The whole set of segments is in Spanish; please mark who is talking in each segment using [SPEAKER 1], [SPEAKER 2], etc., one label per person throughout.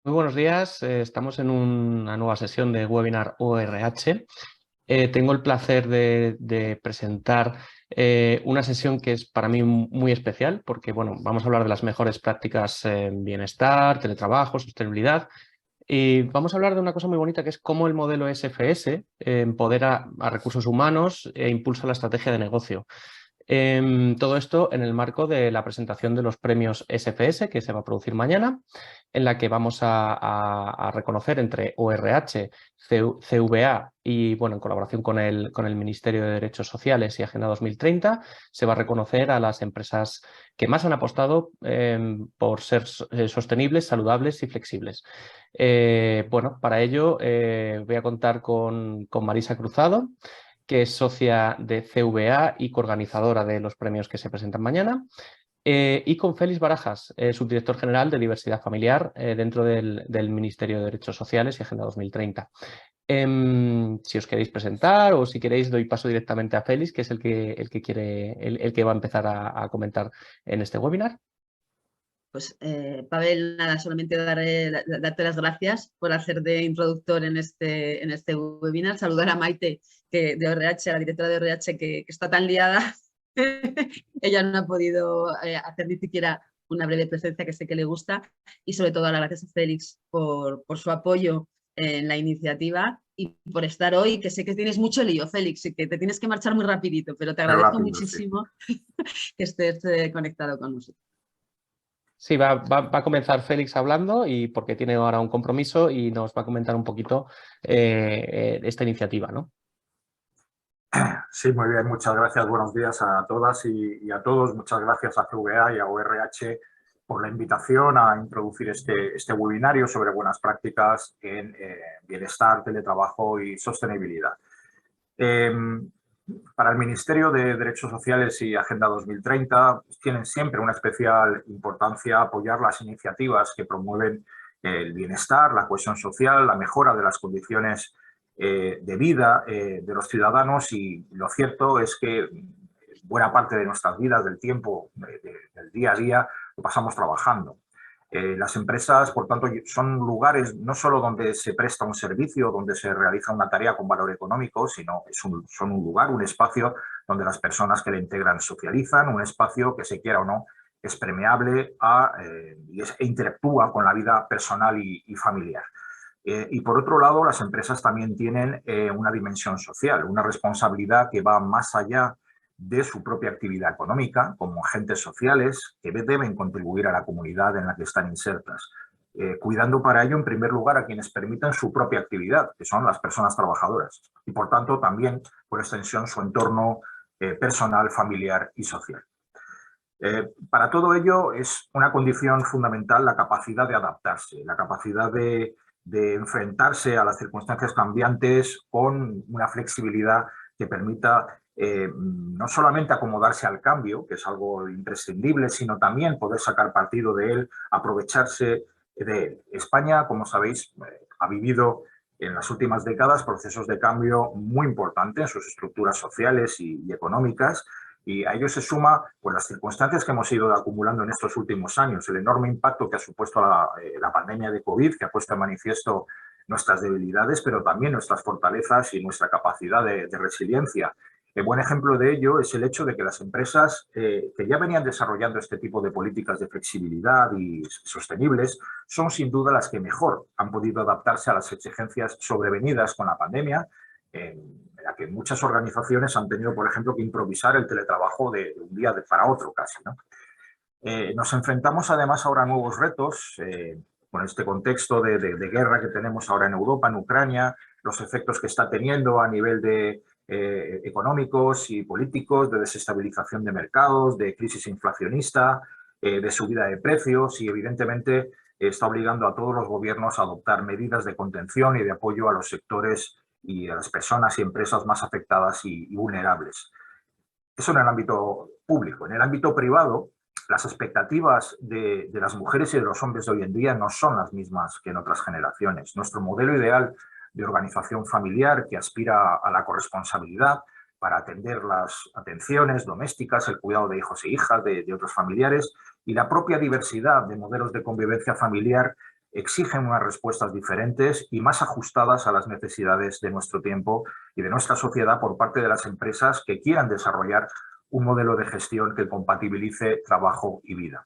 [SPEAKER 1] Muy buenos días, estamos en una nueva sesión de webinar ORH. Tengo el placer de presentar una sesión que es para mí muy especial porque vamos a hablar de las mejores prácticas en bienestar, teletrabajo, sostenibilidad y vamos a hablar de una cosa muy bonita que es cómo el modelo SFS empodera a recursos humanos e impulsa la estrategia de negocio. Todo esto en el marco de la presentación de los premios SFS que se va a producir mañana, en la que vamos a reconocer entre ORH, CVA y, en colaboración con el Ministerio de Derechos Sociales y Agenda 2030, se va a reconocer a las empresas que más han apostado por ser sostenibles, saludables y flexibles. Para ello voy a contar con Marisa Cruzado, que es socia de CVA y coorganizadora de los premios que se presentan mañana, y con Félix Barajas, subdirector general de Diversidad Familiar dentro del Ministerio de Derechos Sociales y Agenda 2030. Si os queréis presentar o si queréis doy paso directamente a Félix, que es el que va a empezar a comentar en este webinar.
[SPEAKER 2] Pues Pavel, nada, solamente darte las gracias por hacer de introductor en este webinar. Saludar a Maite de ORH, a la directora de ORH, que está tan liada. Ella no ha podido hacer ni siquiera una breve presencia, que sé que le gusta. Y sobre todo, dar las gracias a Félix por su apoyo en la iniciativa y por estar hoy, que sé que tienes mucho lío, Félix, y que te tienes que marchar muy rapidito, pero te agradezco muchísimo que estés conectado con nosotros.
[SPEAKER 1] Sí, va a comenzar Félix hablando y porque tiene ahora un compromiso y nos va a comentar un poquito esta iniciativa, ¿no?
[SPEAKER 3] Sí, muy bien, muchas gracias. Buenos días a todas y a todos. Muchas gracias a CVA y a ORH por la invitación a introducir este webinario sobre buenas prácticas en bienestar, teletrabajo y sostenibilidad. Para el Ministerio de Derechos Sociales y Agenda 2030 tienen siempre una especial importancia apoyar las iniciativas que promueven el bienestar, la cohesión social, la mejora de las condiciones de vida de los ciudadanos, y lo cierto es que buena parte de nuestras vidas, del tiempo, del día a día, lo pasamos trabajando. Las empresas, por tanto, son lugares no solo donde se presta un servicio, donde se realiza una tarea con valor económico, sino son un lugar, un espacio donde las personas que la integran socializan, un espacio que, se quiera o no, es permeable e interactúa con la vida personal y familiar. Y por otro lado, las empresas también tienen una dimensión social, una responsabilidad que va más allá de su propia actividad económica, como agentes sociales que deben contribuir a la comunidad en la que están insertas, cuidando para ello, en primer lugar, a quienes permiten su propia actividad, que son las personas trabajadoras, y por tanto también, por extensión, su entorno personal, familiar y social. Para todo ello es una condición fundamental la capacidad de adaptarse, la capacidad de enfrentarse a las circunstancias cambiantes con una flexibilidad que permita no solamente acomodarse al cambio, que es algo imprescindible, sino también poder sacar partido de él, aprovecharse de él. España, como sabéis, ha vivido en las últimas décadas procesos de cambio muy importantes en sus estructuras sociales y económicas, y a ello se suma las circunstancias que hemos ido acumulando en estos últimos años, el enorme impacto que ha supuesto la pandemia de COVID, que ha puesto en manifiesto nuestras debilidades, pero también nuestras fortalezas y nuestra capacidad de resiliencia. El buen ejemplo de ello es el hecho de que las empresas que ya venían desarrollando este tipo de políticas de flexibilidad y sostenibles son sin duda las que mejor han podido adaptarse a las exigencias sobrevenidas con la pandemia, en la que muchas organizaciones han tenido, por ejemplo, que improvisar el teletrabajo de un día para otro casi, ¿no? Nos enfrentamos además ahora a nuevos retos, con este contexto de guerra que tenemos ahora en Europa, en Ucrania, los efectos que está teniendo a nivel de económicos y políticos, de desestabilización de mercados, de crisis inflacionista, de subida de precios, y evidentemente está obligando a todos los gobiernos a adoptar medidas de contención y de apoyo a los sectores y a las personas y empresas más afectadas y vulnerables. Eso en el ámbito público. En el ámbito privado, las expectativas de las mujeres y de los hombres de hoy en día no son las mismas que en otras generaciones. Nuestro modelo ideal de organización familiar, que aspira a la corresponsabilidad para atender las atenciones domésticas, el cuidado de hijos e hijas, de otros familiares, y la propia diversidad de modelos de convivencia familiar, exigen unas respuestas diferentes y más ajustadas a las necesidades de nuestro tiempo y de nuestra sociedad por parte de las empresas que quieran desarrollar un modelo de gestión que compatibilice trabajo y vida.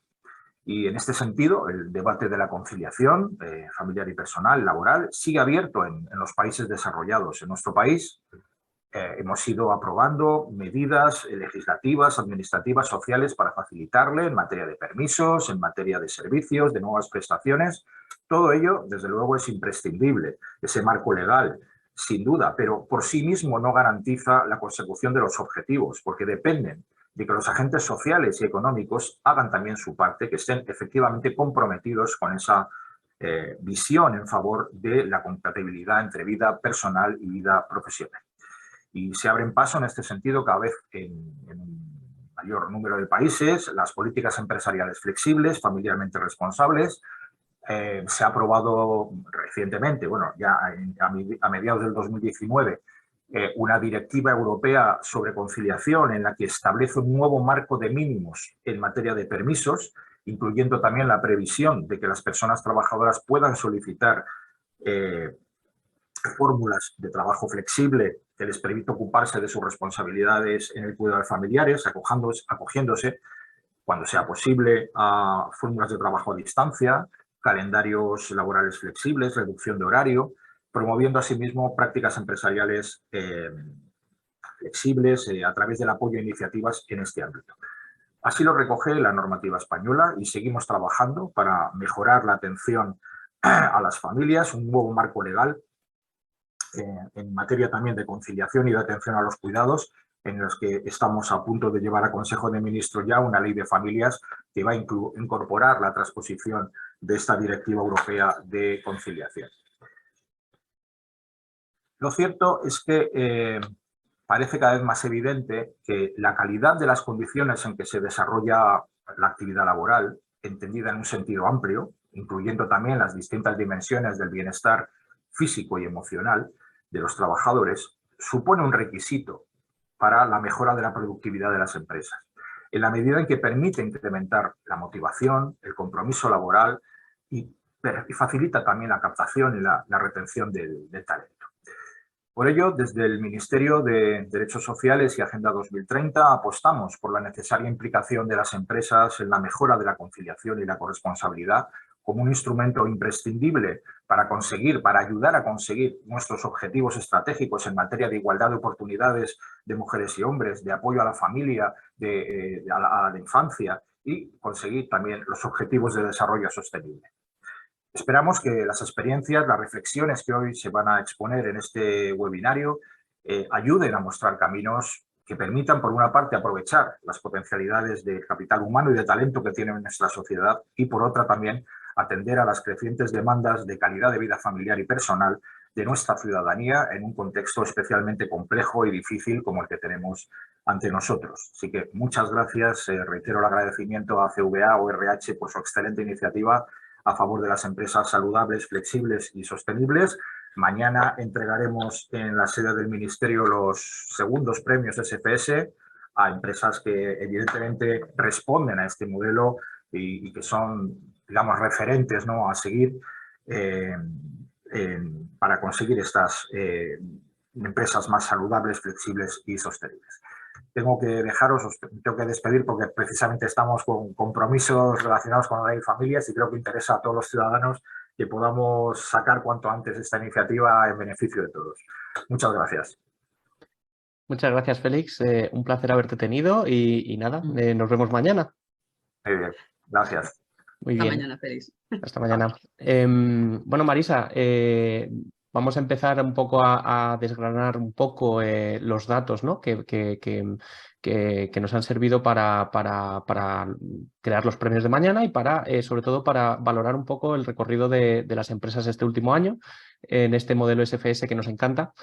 [SPEAKER 3] Y en este sentido, el debate de la conciliación familiar y personal, laboral, sigue abierto en los países desarrollados. En nuestro país hemos ido aprobando medidas legislativas, administrativas, sociales para facilitarle en materia de permisos, en materia de servicios, de nuevas prestaciones. Todo ello, desde luego, es imprescindible, ese marco legal, sin duda, pero por sí mismo no garantiza la consecución de los objetivos, porque dependen de que los agentes sociales y económicos hagan también su parte, que estén efectivamente comprometidos con esa visión en favor de la compatibilidad entre vida personal y vida profesional. Y se abren paso en este sentido cada vez en un mayor número de países las políticas empresariales flexibles, familiarmente responsables. Se ha aprobado recientemente, bueno, ya a mediados del 2019, una directiva europea sobre conciliación en la que establece un nuevo marco de mínimos en materia de permisos, incluyendo también la previsión de que las personas trabajadoras puedan solicitar fórmulas de trabajo flexible que les permita ocuparse de sus responsabilidades en el cuidado de familiares, acogiéndose, cuando sea posible, a fórmulas de trabajo a distancia, calendarios laborales flexibles, reducción de horario, promoviendo asimismo prácticas empresariales flexibles a través del apoyo a iniciativas en este ámbito. Así lo recoge la normativa española y seguimos trabajando para mejorar la atención a las familias, un nuevo marco legal en materia también de conciliación y de atención a los cuidados, en los que estamos a punto de llevar a Consejo de Ministros ya una ley de familias que va a incorporar la transposición de esta Directiva Europea de Conciliación. Lo cierto es que parece cada vez más evidente que la calidad de las condiciones en que se desarrolla la actividad laboral, entendida en un sentido amplio, incluyendo también las distintas dimensiones del bienestar físico y emocional de los trabajadores, supone un requisito para la mejora de la productividad de las empresas, en la medida en que permite incrementar la motivación, el compromiso laboral y facilita también la captación y la retención del talento. Por ello, desde el Ministerio de Derechos Sociales y Agenda 2030 apostamos por la necesaria implicación de las empresas en la mejora de la conciliación y la corresponsabilidad como un instrumento imprescindible para ayudar a conseguir nuestros objetivos estratégicos en materia de igualdad de oportunidades de mujeres y hombres, de apoyo a la familia, a la infancia y conseguir también los objetivos de desarrollo sostenible. Esperamos que las experiencias, las reflexiones que hoy se van a exponer en este webinario ayuden a mostrar caminos que permitan, por una parte, aprovechar las potencialidades del capital humano y de talento que tiene nuestra sociedad y, por otra, también atender a las crecientes demandas de calidad de vida familiar y personal de nuestra ciudadanía en un contexto especialmente complejo y difícil como el que tenemos ante nosotros. Así que muchas gracias, reitero el agradecimiento a CVA ORH por su excelente iniciativa a favor de las empresas saludables, flexibles y sostenibles. Mañana entregaremos en la sede del Ministerio los segundos premios SPS a empresas que evidentemente responden a este modelo y que son, digamos, referentes, ¿no?, a seguir para conseguir estas empresas más saludables, flexibles y sostenibles. Tengo que dejaros, os tengo que despedir porque precisamente estamos con compromisos relacionados con la ley de familias y creo que interesa a todos los ciudadanos que podamos sacar cuanto antes esta iniciativa en beneficio de todos. Muchas gracias.
[SPEAKER 1] Muchas gracias, Félix. Un placer haberte tenido y nada, nos vemos mañana.
[SPEAKER 3] Muy bien, gracias.
[SPEAKER 1] Muy bien.
[SPEAKER 2] Hasta mañana, Félix.
[SPEAKER 1] Hasta mañana. Bueno, Marisa, vamos a empezar un poco a desgranar un poco los datos, ¿no?, que nos han servido para crear los premios de mañana y sobre todo para valorar un poco el recorrido de las empresas este último año en este modelo SFS que nos encanta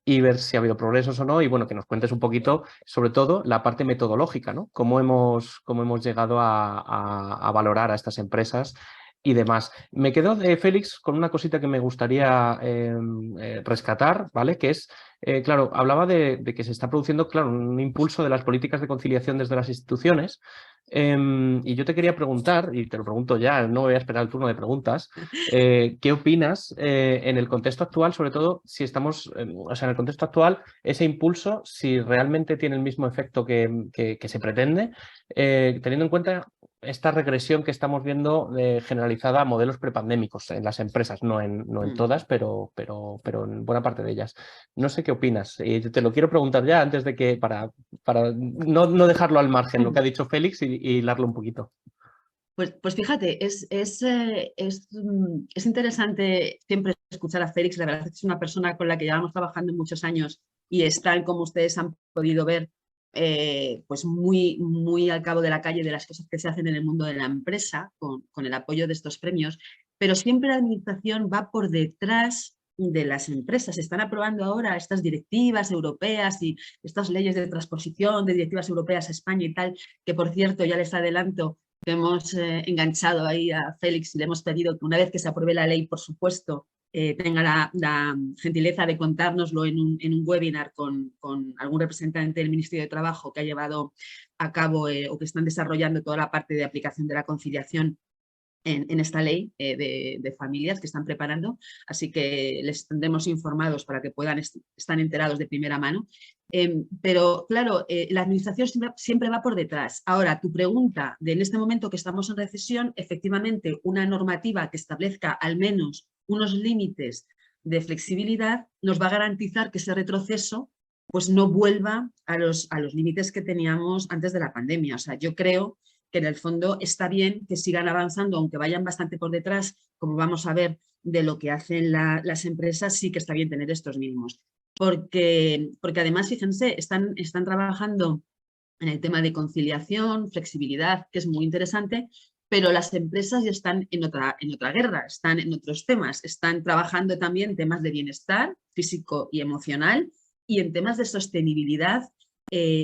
[SPEAKER 1] y ver si ha habido progresos o no y bueno, que nos cuentes un poquito, sobre todo, la parte metodológica, ¿no? Cómo hemos llegado a valorar a estas empresas y demás. Me quedo, Félix, con una cosita que me gustaría rescatar, ¿vale? Que es, claro, hablaba de que se está produciendo, claro, un impulso de las políticas de conciliación desde las instituciones Y yo te quería preguntar, y te lo pregunto ya, no voy a esperar el turno de preguntas, ¿qué opinas en el contexto actual, sobre todo si estamos, o sea, en el contexto actual, ese impulso, si realmente tiene el mismo efecto que se pretende, teniendo en cuenta esta regresión que estamos viendo generalizada a modelos prepandémicos en las empresas, no en todas, pero en buena parte de ellas? No sé qué opinas, y te lo quiero preguntar ya antes de que, para no dejarlo al margen, lo que ha dicho Félix, y hilarlo un poquito.
[SPEAKER 2] Pues fíjate, es interesante siempre escuchar a Félix. La verdad es que es una persona con la que llevamos trabajando muchos años y están, como ustedes han podido ver, pues muy al cabo de la calle de las cosas que se hacen en el mundo de la empresa con el apoyo de estos premios, pero siempre la administración va por detrás de las empresas. Se están aprobando ahora estas directivas europeas y estas leyes de transposición de directivas europeas a España y tal, que por cierto, ya les adelanto, que hemos enganchado ahí a Félix y le hemos pedido que una vez que se apruebe la ley, por supuesto, tenga la gentileza de contárnoslo en un webinar con algún representante del Ministerio de Trabajo que ha llevado a cabo o que están desarrollando toda la parte de aplicación de la conciliación en esta ley de familias que están preparando, así que les tendremos informados para que puedan estar enterados de primera mano. Pero claro, la administración siempre va por detrás. Ahora, tu pregunta de en este momento que estamos en recesión, efectivamente una normativa que establezca al menos unos límites de flexibilidad nos va a garantizar que ese retroceso pues no vuelva a los límites que teníamos antes de la pandemia. O sea, yo creo que en el fondo está bien que sigan avanzando, aunque vayan bastante por detrás, como vamos a ver de lo que hacen las empresas, sí que está bien tener estos mínimos. Porque además, fíjense, están trabajando en el tema de conciliación, flexibilidad, que es muy interesante, pero las empresas ya están en otra guerra, están en otros temas, están trabajando también temas de bienestar físico y emocional y en temas de sostenibilidad,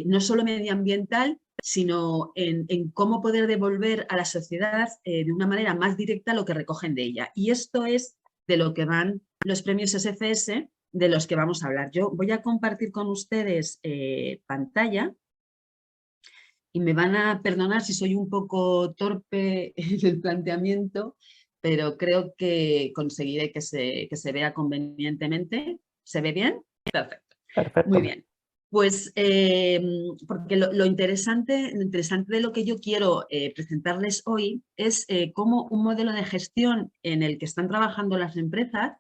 [SPEAKER 2] no solo medioambiental, sino en cómo poder devolver a la sociedad de una manera más directa lo que recogen de ella. Y esto es de lo que van los premios SFS, de los que vamos a hablar. Yo voy a compartir con ustedes pantalla y me van a perdonar si soy un poco torpe en el planteamiento, pero creo que conseguiré que se vea convenientemente. ¿Se ve bien? Perfecto.
[SPEAKER 1] Perfecto.
[SPEAKER 2] Muy bien. Pues porque lo interesante de lo que yo quiero presentarles hoy es cómo un modelo de gestión en el que están trabajando las empresas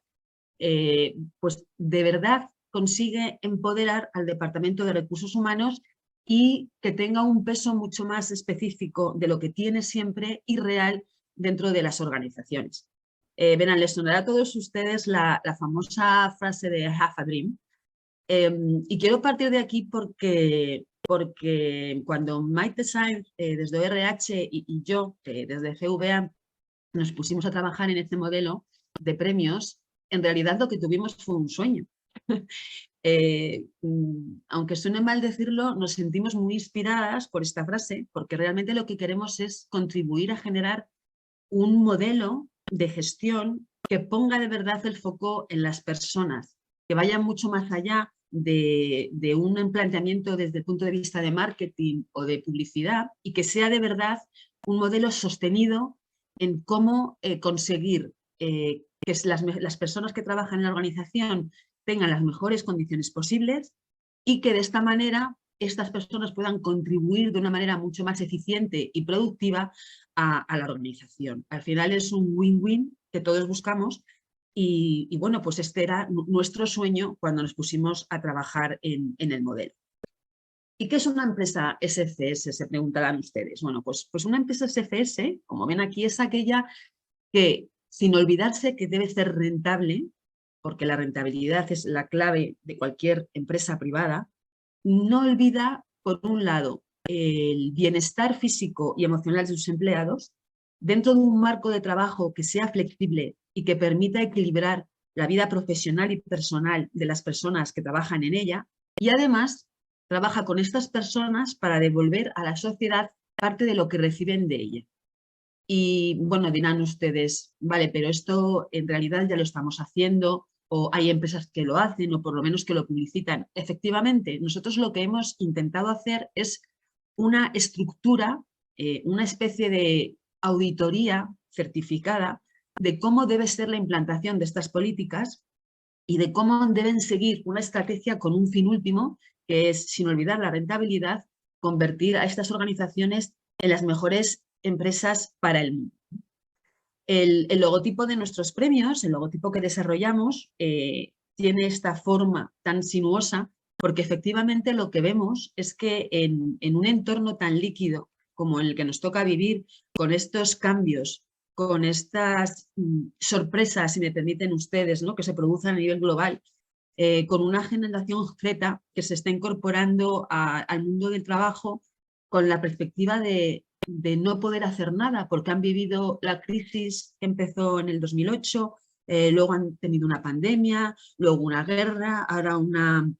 [SPEAKER 2] pues de verdad consigue empoderar al Departamento de Recursos Humanos y que tenga un peso mucho más específico de lo que tiene siempre y real dentro de las organizaciones. Verán, les sonará a todos ustedes la famosa frase de Have a Dream. Y quiero partir de aquí porque cuando Maite Sainz desde ORH y yo desde CVA nos pusimos a trabajar en este modelo de premios, en realidad lo que tuvimos fue un sueño. Aunque suene mal decirlo, nos sentimos muy inspiradas por esta frase, porque realmente lo que queremos es contribuir a generar un modelo de gestión que ponga de verdad el foco en las personas, que vaya mucho más allá de un planteamiento desde el punto de vista de marketing o de publicidad y que sea de verdad un modelo sostenido en cómo conseguir que las personas que trabajan en la organización tengan las mejores condiciones posibles y que de esta manera estas personas puedan contribuir de una manera mucho más eficiente y productiva a la organización. Al final es un win-win que todos buscamos y bueno, pues este era nuestro sueño cuando nos pusimos a trabajar en el modelo. ¿Y qué es una empresa SFS? Se preguntarán ustedes. Bueno, pues una empresa SFS, como ven aquí, es aquella que, sin olvidarse que debe ser rentable, porque la rentabilidad es la clave de cualquier empresa privada, no olvida, por un lado, el bienestar físico y emocional de sus empleados, dentro de un marco de trabajo que sea flexible y que permita equilibrar la vida profesional y personal de las personas que trabajan en ella, y además trabaja con estas personas para devolver a la sociedad parte de lo que reciben de ella. Y bueno, dirán ustedes, vale, pero esto en realidad ya lo estamos haciendo, o hay empresas que lo hacen, o por lo menos que lo publicitan. Efectivamente, nosotros lo que hemos intentado hacer es una estructura una especie de auditoría certificada de cómo debe ser la implantación de estas políticas y de cómo deben seguir una estrategia con un fin último, que es, sin olvidar la rentabilidad, convertir a estas organizaciones en las mejores empresas para el mundo. El logotipo de nuestros premios, el logotipo que desarrollamos, tiene esta forma tan sinuosa porque efectivamente lo que vemos es que en un entorno tan líquido como el que nos toca vivir, con estos cambios, con estas sorpresas, si me permiten ustedes, ¿no?, que se producen a nivel global, con una generación Z que se está incorporando al mundo del trabajo con la perspectiva de no poder hacer nada, porque han vivido la crisis que empezó en el 2008, luego han tenido una pandemia, luego una guerra, ahora una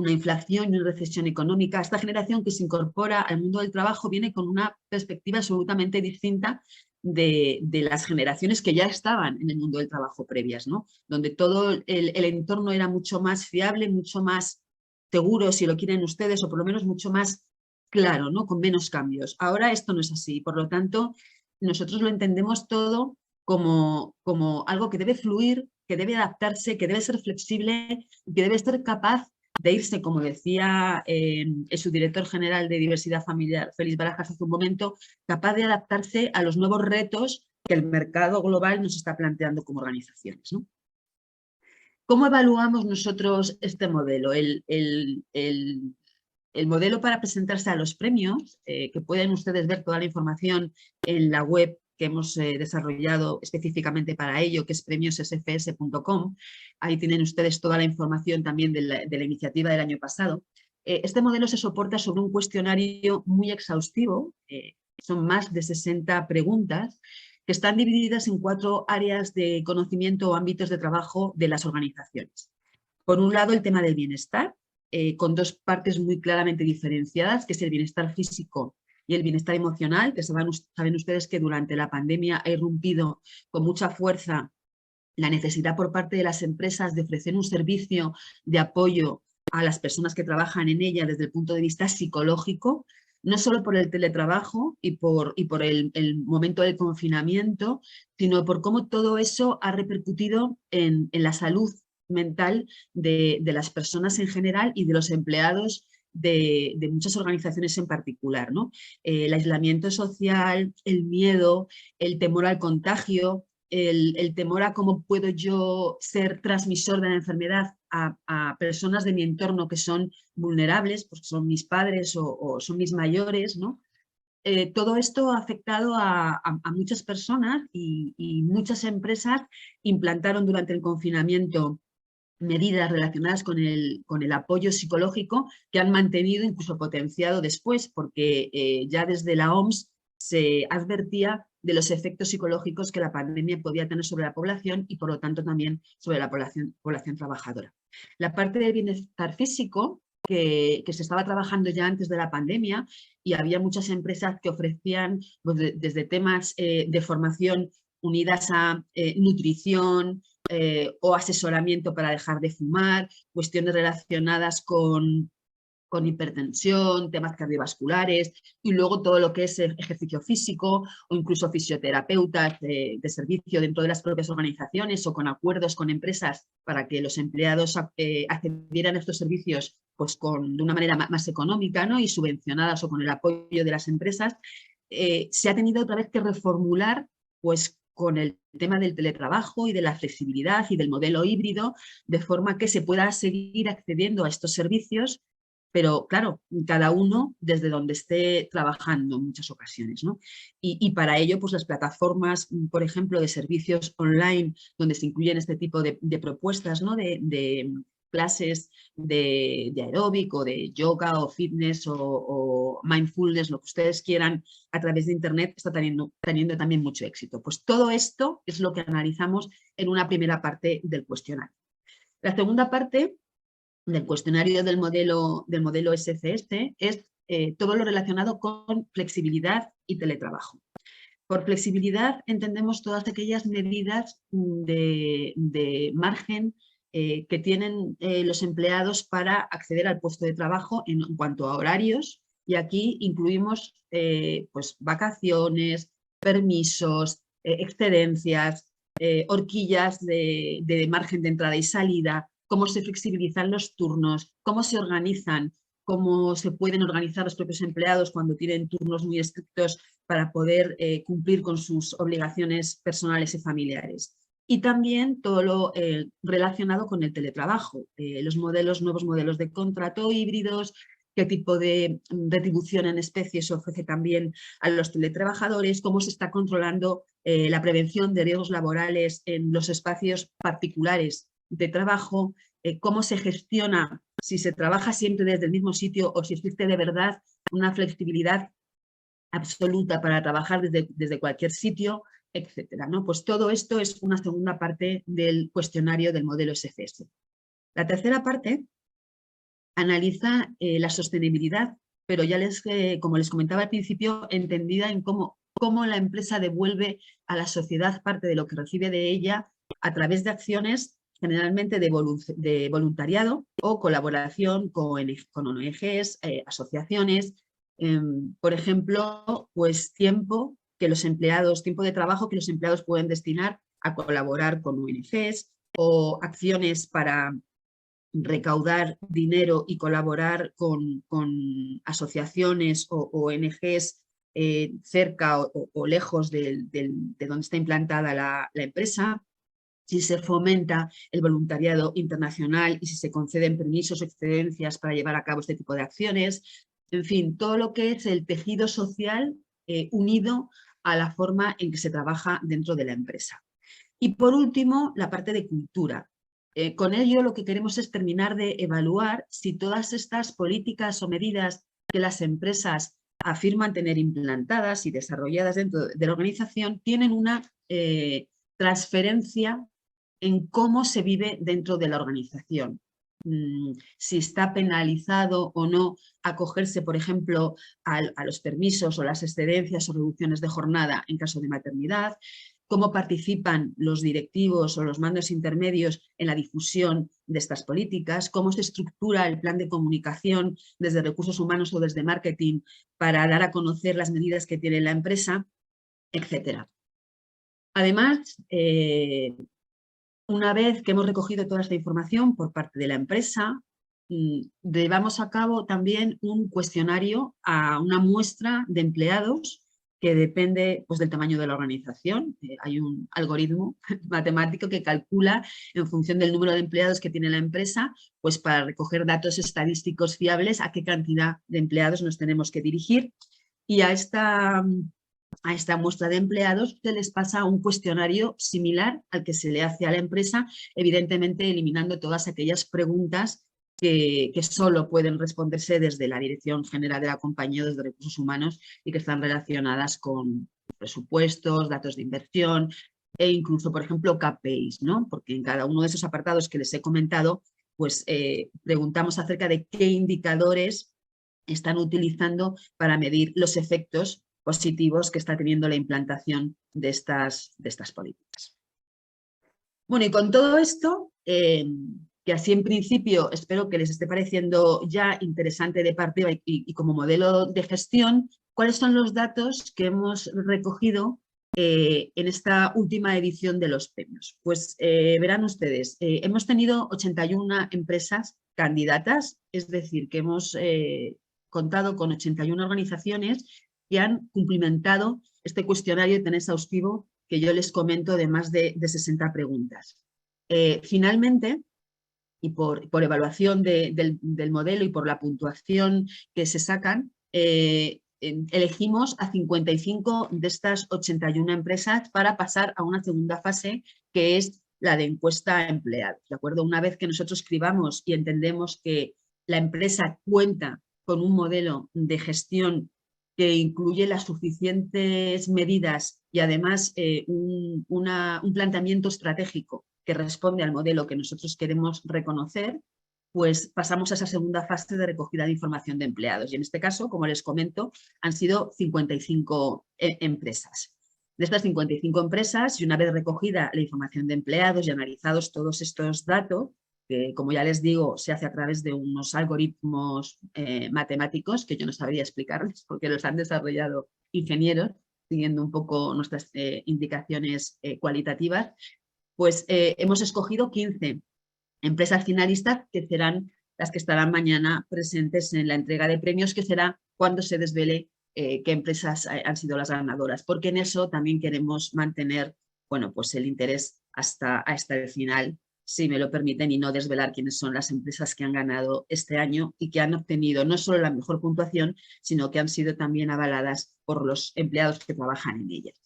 [SPEAKER 2] inflación y una recesión económica. Esta generación que se incorpora al mundo del trabajo viene con una perspectiva absolutamente distinta de las generaciones que ya estaban en el mundo del trabajo previas, ¿no? Donde todo el entorno era mucho más fiable, mucho más seguro, si lo quieren ustedes, o por lo menos mucho más claro, ¿no?, con menos cambios. Ahora esto no es así, por lo tanto, nosotros lo entendemos todo como algo que debe fluir, que debe adaptarse, que debe ser flexible, que debe ser capaz de irse, como decía el subdirector general de Diversidad Familiar, Félix Barajas, hace un momento, capaz de adaptarse a los nuevos retos que el mercado global nos está planteando como organizaciones, ¿no? ¿Cómo evaluamos nosotros este modelo? El modelo para presentarse a los premios, que pueden ustedes ver toda la información en la web que hemos desarrollado específicamente para ello, que es premiossfs.com. Ahí tienen ustedes toda la información también de la iniciativa del año pasado. Este modelo se soporta sobre un cuestionario muy exhaustivo, son más de 60 preguntas, que están divididas en 4 áreas de conocimiento o ámbitos de trabajo de las organizaciones. Por un lado, el tema del bienestar, con 2 partes muy claramente diferenciadas, que es el bienestar físico y el bienestar emocional, que saben ustedes que durante la pandemia ha irrumpido con mucha fuerza la necesidad por parte de las empresas de ofrecer un servicio de apoyo a las personas que trabajan en ella desde el punto de vista psicológico, no solo por el teletrabajo y por el momento del confinamiento, sino por cómo todo eso ha repercutido en la salud mental de las personas en general y de los empleados de muchas organizaciones en particular, ¿no? El aislamiento social, el miedo, el temor al contagio, el temor a cómo puedo yo ser transmisor de la enfermedad a personas de mi entorno que son vulnerables, porque son mis padres o son mis mayores, ¿no? Todo esto ha afectado a muchas personas y muchas empresas implantaron durante el confinamiento medidas relacionadas con el apoyo psicológico que han mantenido, incluso potenciado después, porque ya desde la OMS se advertía de los efectos psicológicos que la pandemia podía tener sobre la población y por lo tanto también sobre la población trabajadora. La parte del bienestar físico, que se estaba trabajando ya antes de la pandemia y había muchas empresas que ofrecían pues, desde temas de formación unidas a nutrición, o asesoramiento para dejar de fumar, cuestiones relacionadas con hipertensión, temas cardiovasculares y luego todo lo que es ejercicio físico o incluso fisioterapeutas de servicio dentro de las propias organizaciones o con acuerdos con empresas para que los empleados accedieran a estos servicios pues de una manera más económica, ¿no?, y subvencionadas o con el apoyo de las empresas. Se ha tenido otra vez que reformular pues con el tema del teletrabajo y de la flexibilidad y del modelo híbrido, de forma que se pueda seguir accediendo a estos servicios, pero claro, cada uno desde donde esté trabajando en muchas ocasiones, ¿no? Y para ello, pues las plataformas, por ejemplo, de servicios online, donde se incluyen este tipo de propuestas, ¿no?, de clases de aeróbico, de yoga o fitness o mindfulness, lo que ustedes quieran, a través de internet, está teniendo también mucho éxito. Pues todo esto es lo que analizamos en una primera parte del cuestionario. La segunda parte del cuestionario del modelo SCS es todo lo relacionado con flexibilidad y teletrabajo. Por flexibilidad entendemos todas aquellas medidas de margen que tienen los empleados para acceder al puesto de trabajo en cuanto a horarios y aquí incluimos pues vacaciones, permisos, excedencias, horquillas de margen de entrada y salida, cómo se flexibilizan los turnos, cómo se organizan, cómo se pueden organizar los propios empleados cuando tienen turnos muy estrictos para poder cumplir con sus obligaciones personales y familiares. Y también todo lo relacionado con el teletrabajo, los nuevos modelos de contrato híbridos, qué tipo de retribución en especie se ofrece también a los teletrabajadores, cómo se está controlando la prevención de riesgos laborales en los espacios particulares de trabajo, cómo se gestiona si se trabaja siempre desde el mismo sitio o si existe de verdad una flexibilidad absoluta para trabajar desde cualquier sitio, etcétera, ¿no? Pues todo esto es una segunda parte del cuestionario del modelo SFS. La tercera parte analiza la sostenibilidad, pero ya como les comentaba al principio, entendida en cómo la empresa devuelve a la sociedad parte de lo que recibe de ella a través de acciones generalmente de voluntariado o colaboración con ONGs, asociaciones. Por ejemplo, pues tiempo de trabajo que los empleados pueden destinar a colaborar con ONGs o acciones para recaudar dinero y colaborar con asociaciones o ONGs cerca o lejos de donde está implantada la empresa, si se fomenta el voluntariado internacional y si se conceden permisos o excedencias para llevar a cabo este tipo de acciones. En fin, todo lo que es el tejido social unido a la forma en que se trabaja dentro de la empresa. Y por último, la parte de cultura. Con ello lo que queremos es terminar de evaluar si todas estas políticas o medidas que las empresas afirman tener implantadas y desarrolladas dentro de la organización tienen una transferencia en cómo se vive dentro de la organización. Si está penalizado o no acogerse, por ejemplo, a los permisos o las excedencias o reducciones de jornada en caso de maternidad, cómo participan los directivos o los mandos intermedios en la difusión de estas políticas, cómo se estructura el plan de comunicación desde recursos humanos o desde marketing para dar a conocer las medidas que tiene la empresa, etc. Además, una vez que hemos recogido toda esta información por parte de la empresa, llevamos a cabo también un cuestionario a una muestra de empleados que depende pues, del tamaño de la organización. Hay un algoritmo matemático que calcula en función del número de empleados que tiene la empresa, pues para recoger datos estadísticos fiables a qué cantidad de empleados nos tenemos que dirigir. Y a esta muestra de empleados se les pasa un cuestionario similar al que se le hace a la empresa, evidentemente eliminando todas aquellas preguntas que solo pueden responderse desde la Dirección General de la compañía, desde Recursos Humanos, y que están relacionadas con presupuestos, datos de inversión e incluso, por ejemplo, KPIs, ¿no? Porque en cada uno de esos apartados que les he comentado, pues preguntamos acerca de qué indicadores están utilizando para medir los efectos positivos que está teniendo la implantación de estas políticas. Bueno, y con todo esto, que así en principio espero que les esté pareciendo ya interesante de partida y como modelo de gestión, ¿cuáles son los datos que hemos recogido en esta última edición de los premios? Pues verán ustedes, hemos tenido 81 empresas candidatas, es decir, que hemos contado con 81 organizaciones que han cumplimentado este cuestionario tan exhaustivo que yo les comento de más de 60 preguntas. Finalmente, y por evaluación del modelo y por la puntuación que se sacan, elegimos a 55 de estas 81 empresas para pasar a una segunda fase, que es la de encuesta a empleados. ¿De acuerdo? Una vez que nosotros escribamos y entendemos que la empresa cuenta con un modelo de gestión que incluye las suficientes medidas y además un planteamiento estratégico que responde al modelo que nosotros queremos reconocer, pues pasamos a esa segunda fase de recogida de información de empleados. Y en este caso, como les comento, han sido 55 empresas. De estas 55 empresas, y una vez recogida la información de empleados y analizados todos estos datos, que, como ya les digo, se hace a través de unos algoritmos matemáticos que yo no sabría explicarles porque los han desarrollado ingenieros, siguiendo un poco nuestras indicaciones cualitativas, pues hemos escogido 15 empresas finalistas que serán las que estarán mañana presentes en la entrega de premios, que será cuando se desvele qué empresas han sido las ganadoras, porque en eso también queremos mantener, bueno, pues el interés hasta el final, si me lo permiten, y no desvelar quiénes son las empresas que han ganado este año y que han obtenido no solo la mejor puntuación, sino que han sido también avaladas por los empleados que trabajan en ellas.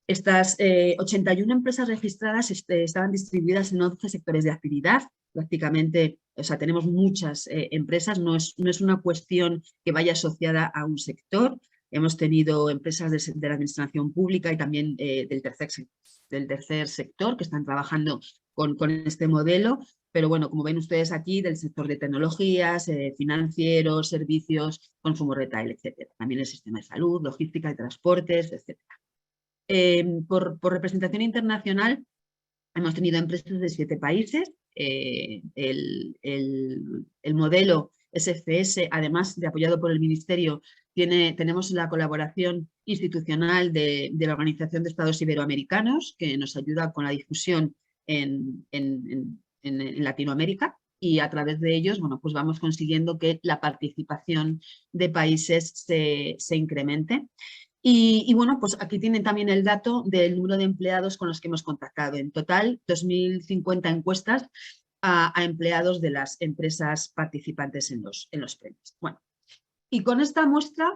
[SPEAKER 2] Estas 81 empresas registradas estaban distribuidas en 11 sectores de actividad. Prácticamente, o sea, tenemos muchas empresas, no es una cuestión que vaya asociada a un sector. Hemos tenido empresas de la administración pública y también del tercer sector que están trabajando con este modelo, pero bueno, como ven ustedes aquí, del sector de tecnologías, financieros, servicios, consumo retail, etcétera. También el sistema de salud, logística y transportes, etcétera. Por representación internacional, hemos tenido empresas de 7 países. El modelo SFS, además de apoyado por el Ministerio, tenemos la colaboración institucional de la Organización de Estados Iberoamericanos, que nos ayuda con la difusión en Latinoamérica, y a través de ellos, bueno, pues vamos consiguiendo que la participación de países se incremente. Y bueno, pues aquí tienen también el dato del número de empleados con los que hemos contactado. En total, 2.050 encuestas a empleados de las empresas participantes en los premios. Bueno, y con esta muestra,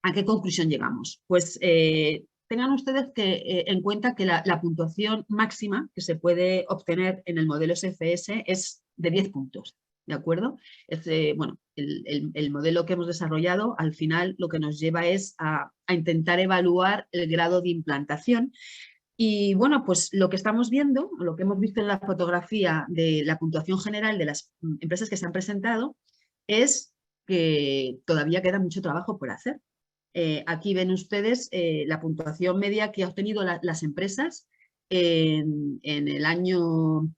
[SPEAKER 2] ¿a qué conclusión llegamos? Pues tengan ustedes en cuenta que la puntuación máxima que se puede obtener en el modelo SFS es de 10 puntos. ¿De acuerdo? Bueno, el modelo que hemos desarrollado al final lo que nos lleva es a intentar evaluar el grado de implantación. Y bueno, pues lo que estamos viendo, lo que hemos visto en la fotografía de la puntuación general de las empresas que se han presentado, es que todavía queda mucho trabajo por hacer. Aquí ven ustedes la puntuación media que han obtenido las empresas en el año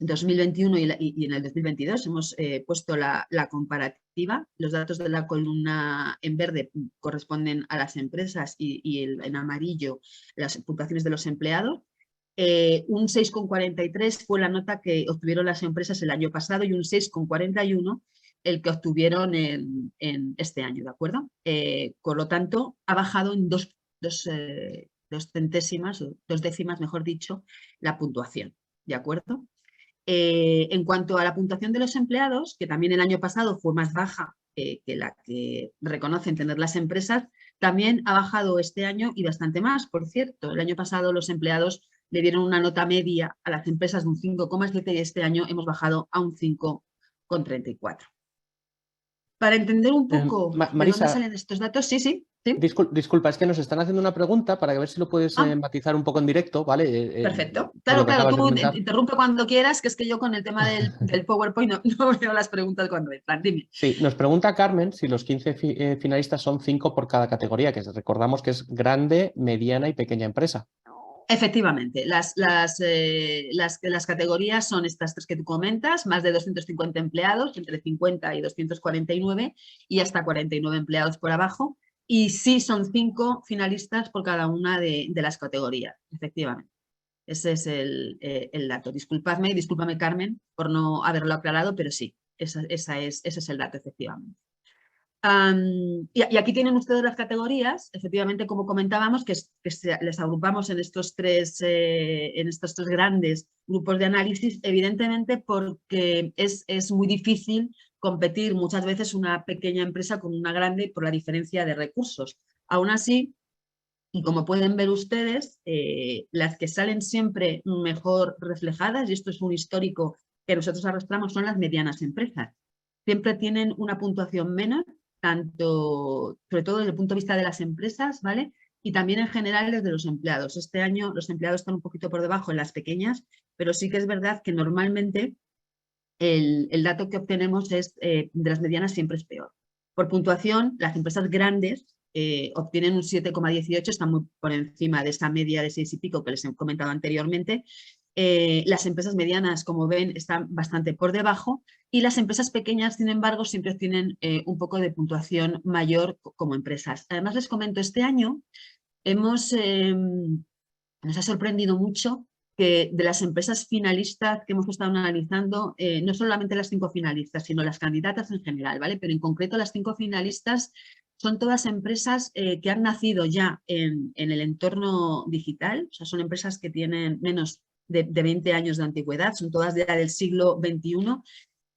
[SPEAKER 2] 2021 y en el 2022. Hemos puesto la comparativa. Los datos de la columna en verde corresponden a las empresas y en amarillo las puntuaciones de los empleados. Un 6,43 fue la nota que obtuvieron las empresas el año pasado y un 6,41 el que obtuvieron en este año, ¿de acuerdo? Por lo tanto, ha bajado en dos centésimas, o 2 décimas, mejor dicho, la puntuación, ¿de acuerdo? En cuanto a la puntuación de los empleados, que también el año pasado fue más baja que la que reconocen tener las empresas, también ha bajado este año y bastante más. Por cierto, el año pasado los empleados le dieron una nota media a las empresas de un 5,7 y este año hemos bajado a un 5,34. Para entender un poco
[SPEAKER 1] Marisa,
[SPEAKER 2] de dónde salen estos datos, sí.
[SPEAKER 1] Disculpa, es que nos están haciendo una pregunta para ver si lo puedes matizar un poco en directo, ¿vale?
[SPEAKER 2] Perfecto. Claro, tú interrumpe cuando quieras, que es que yo con el tema del PowerPoint no veo las preguntas cuando entran. Dime.
[SPEAKER 1] Sí, nos pregunta Carmen si los 15 finalistas son 5 por cada categoría, que recordamos que es grande, mediana y pequeña empresa.
[SPEAKER 2] Efectivamente, las categorías son estas 3 que tú comentas, más de 250 empleados, entre 50 y 249 y hasta 49 empleados por abajo. Y sí son 5 finalistas por cada una de las categorías, efectivamente. Ese es el dato. Discúlpame Carmen por no haberlo aclarado, pero sí, ese es el dato, efectivamente. Y aquí tienen ustedes las categorías, efectivamente, como comentábamos, que les agrupamos en estos tres grandes grupos de análisis, evidentemente porque es muy difícil competir muchas veces una pequeña empresa con una grande por la diferencia de recursos. Aún así, y como pueden ver ustedes, las que salen siempre mejor reflejadas, y esto es un histórico que nosotros arrastramos, son las medianas empresas. Siempre tienen una puntuación menos, tanto, sobre todo desde el punto de vista de las empresas, ¿vale? Y también en general desde los empleados. Este año los empleados están un poquito por debajo en las pequeñas, pero sí que es verdad que normalmente el dato que obtenemos es de las medianas siempre es peor. Por puntuación, las empresas grandes obtienen un 7,18, están muy por encima de esa media de 6 y pico que les he comentado anteriormente, Las empresas medianas, como ven, están bastante por debajo y las empresas pequeñas, sin embargo, siempre tienen un poco de puntuación mayor como empresas. Además, les comento, este año nos ha sorprendido mucho que de las empresas finalistas que hemos estado analizando, no solamente las 5 finalistas, sino las candidatas en general, ¿vale? Pero en concreto las 5 finalistas son todas empresas que han nacido ya en el entorno digital, o sea, son empresas que tienen menos de 20 años de antigüedad, son todas ya del siglo XXI,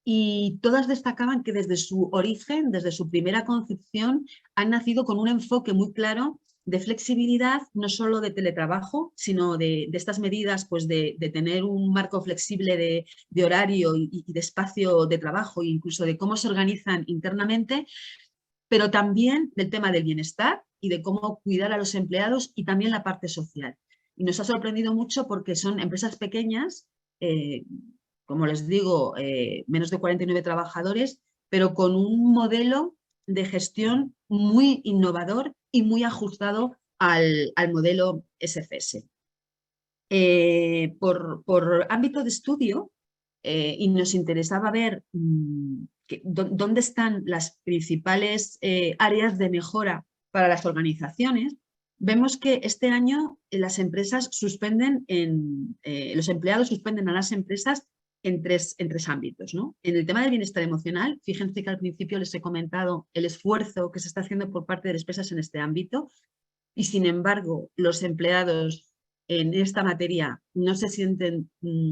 [SPEAKER 2] y todas destacaban que desde su origen, desde su primera concepción, han nacido con un enfoque muy claro de flexibilidad, no solo de teletrabajo, sino de estas medidas pues de tener un marco flexible de horario y de espacio de trabajo e incluso de cómo se organizan internamente, pero también del tema del bienestar y de cómo cuidar a los empleados y también la parte social. Y nos ha sorprendido mucho porque son empresas pequeñas, como les digo, menos de 49 trabajadores, pero con un modelo de gestión muy innovador y muy ajustado al modelo SFS. Por ámbito de estudio, y nos interesaba ver dónde están las principales áreas de mejora para las organizaciones, vemos que este año las empresas suspenden, los empleados suspenden a las empresas en tres ámbitos, ¿no? En el tema del bienestar emocional, fíjense que al principio les he comentado el esfuerzo que se está haciendo por parte de las empresas en este ámbito y sin embargo los empleados en esta materia no se sienten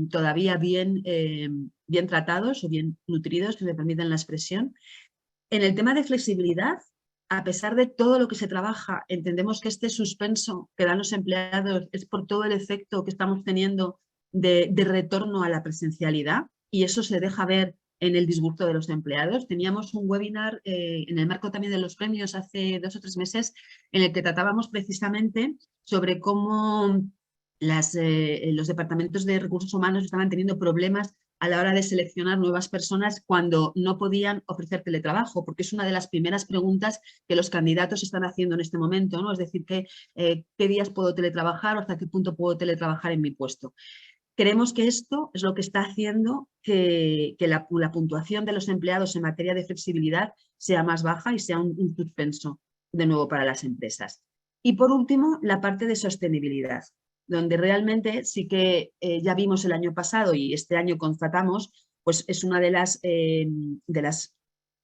[SPEAKER 2] todavía bien tratados o bien nutridos, si me permiten la expresión. En el tema de flexibilidad, a pesar de todo lo que se trabaja, entendemos que este suspenso que dan los empleados es por todo el efecto que estamos teniendo de retorno a la presencialidad y eso se deja ver en el disgusto de los empleados. Teníamos un webinar en el marco también de los premios hace 2 o 3 meses en el que tratábamos precisamente sobre cómo los departamentos de recursos humanos estaban teniendo problemas a la hora de seleccionar nuevas personas cuando no podían ofrecer teletrabajo, porque es una de las primeras preguntas que los candidatos están haciendo en este momento, ¿no? Es decir, ¿qué días puedo teletrabajar o hasta qué punto puedo teletrabajar en mi puesto? Creemos que esto es lo que está haciendo que la puntuación de los empleados en materia de flexibilidad sea más baja y sea un suspenso de nuevo para las empresas. Y por último, la parte de sostenibilidad, donde realmente sí que ya vimos el año pasado y este año constatamos, pues es una de las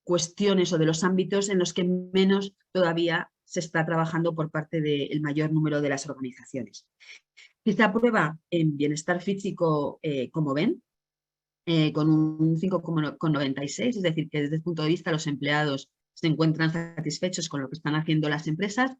[SPEAKER 2] cuestiones o de los ámbitos en los que menos todavía se está trabajando por parte del mayor número de las organizaciones. Si se aprueba en bienestar físico, como ven, con un 5,96, es decir, que desde el punto de vista de los empleados se encuentran satisfechos con lo que están haciendo las empresas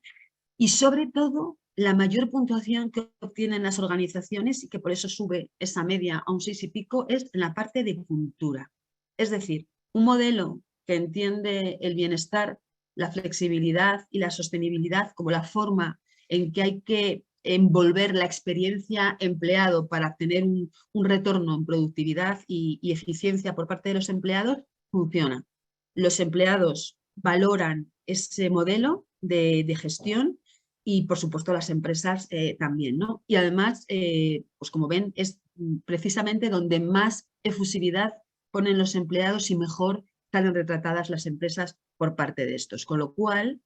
[SPEAKER 2] y sobre todo la mayor puntuación que obtienen las organizaciones y que por eso sube esa media a un 6 y pico es en la parte de cultura. Es decir, un modelo que entiende el bienestar, la flexibilidad y la sostenibilidad como la forma en que hay que envolver la experiencia empleado para obtener un retorno en productividad y eficiencia por parte de los empleados, funciona. Los empleados valoran ese modelo de gestión y, por supuesto, las empresas también, ¿no? Y además, pues como ven, es precisamente donde más efusividad ponen los empleados y mejor salen retratadas las empresas por parte de estos. Con lo cual,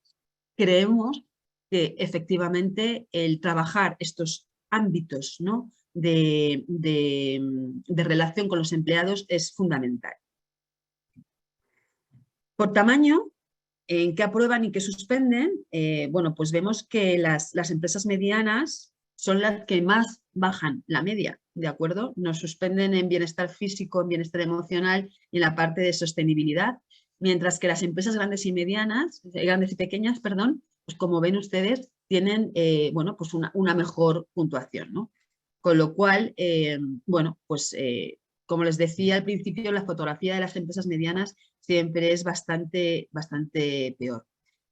[SPEAKER 2] creemos que efectivamente el trabajar estos ámbitos, ¿no?, de relación con los empleados es fundamental. Por tamaño, ¿en qué aprueban y qué suspenden? Bueno, pues vemos que las empresas medianas son las que más bajan la media, ¿de acuerdo? Nos suspenden en bienestar físico, en bienestar emocional y en la parte de sostenibilidad, mientras que las empresas grandes y pequeñas, perdón, pues como ven ustedes, tienen bueno, pues una mejor puntuación, ¿no? Con lo cual, bueno, pues como les decía al principio, la fotografía de las empresas medianas siempre es bastante peor.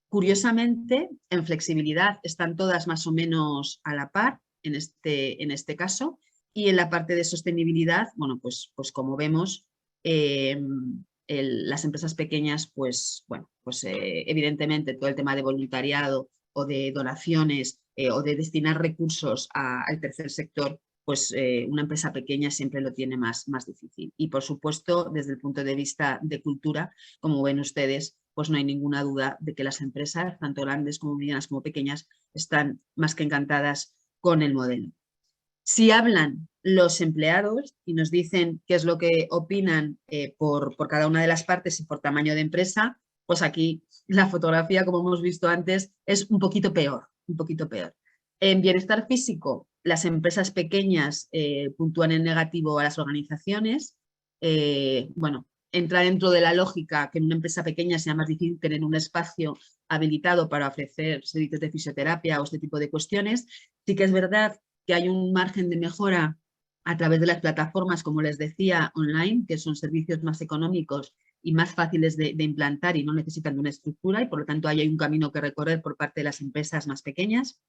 [SPEAKER 2] Curiosamente, en flexibilidad están todas más o menos a la par en este caso, y en la parte de sostenibilidad, bueno, pues como vemos, las empresas pequeñas, pues bueno, pues evidentemente todo el tema de voluntariado o de donaciones o de destinar recursos al tercer sector, pues una empresa pequeña siempre lo tiene más difícil. Y por supuesto, desde el punto de vista de cultura, como ven ustedes, pues no hay ninguna duda de que las empresas, tanto grandes como medianas como pequeñas, están más que encantadas con el modelo. Si hablan los empleados y nos dicen qué es lo que opinan por cada una de las partes y por tamaño de empresa, pues aquí la fotografía, como hemos visto antes, es un poquito peor, un poquito peor. En bienestar físico, las empresas pequeñas puntúan en negativo a las organizaciones. Bueno, entra dentro de la lógica que en una empresa pequeña sea más difícil tener un espacio habilitado para ofrecer servicios de fisioterapia o este tipo de cuestiones. Sí que es verdad que hay un margen de mejora a través de las plataformas, como les decía, online, que son servicios más económicos y más fáciles de implantar y no necesitan de una estructura, y por lo tanto ahí hay un camino que recorrer por parte de las empresas más pequeñas.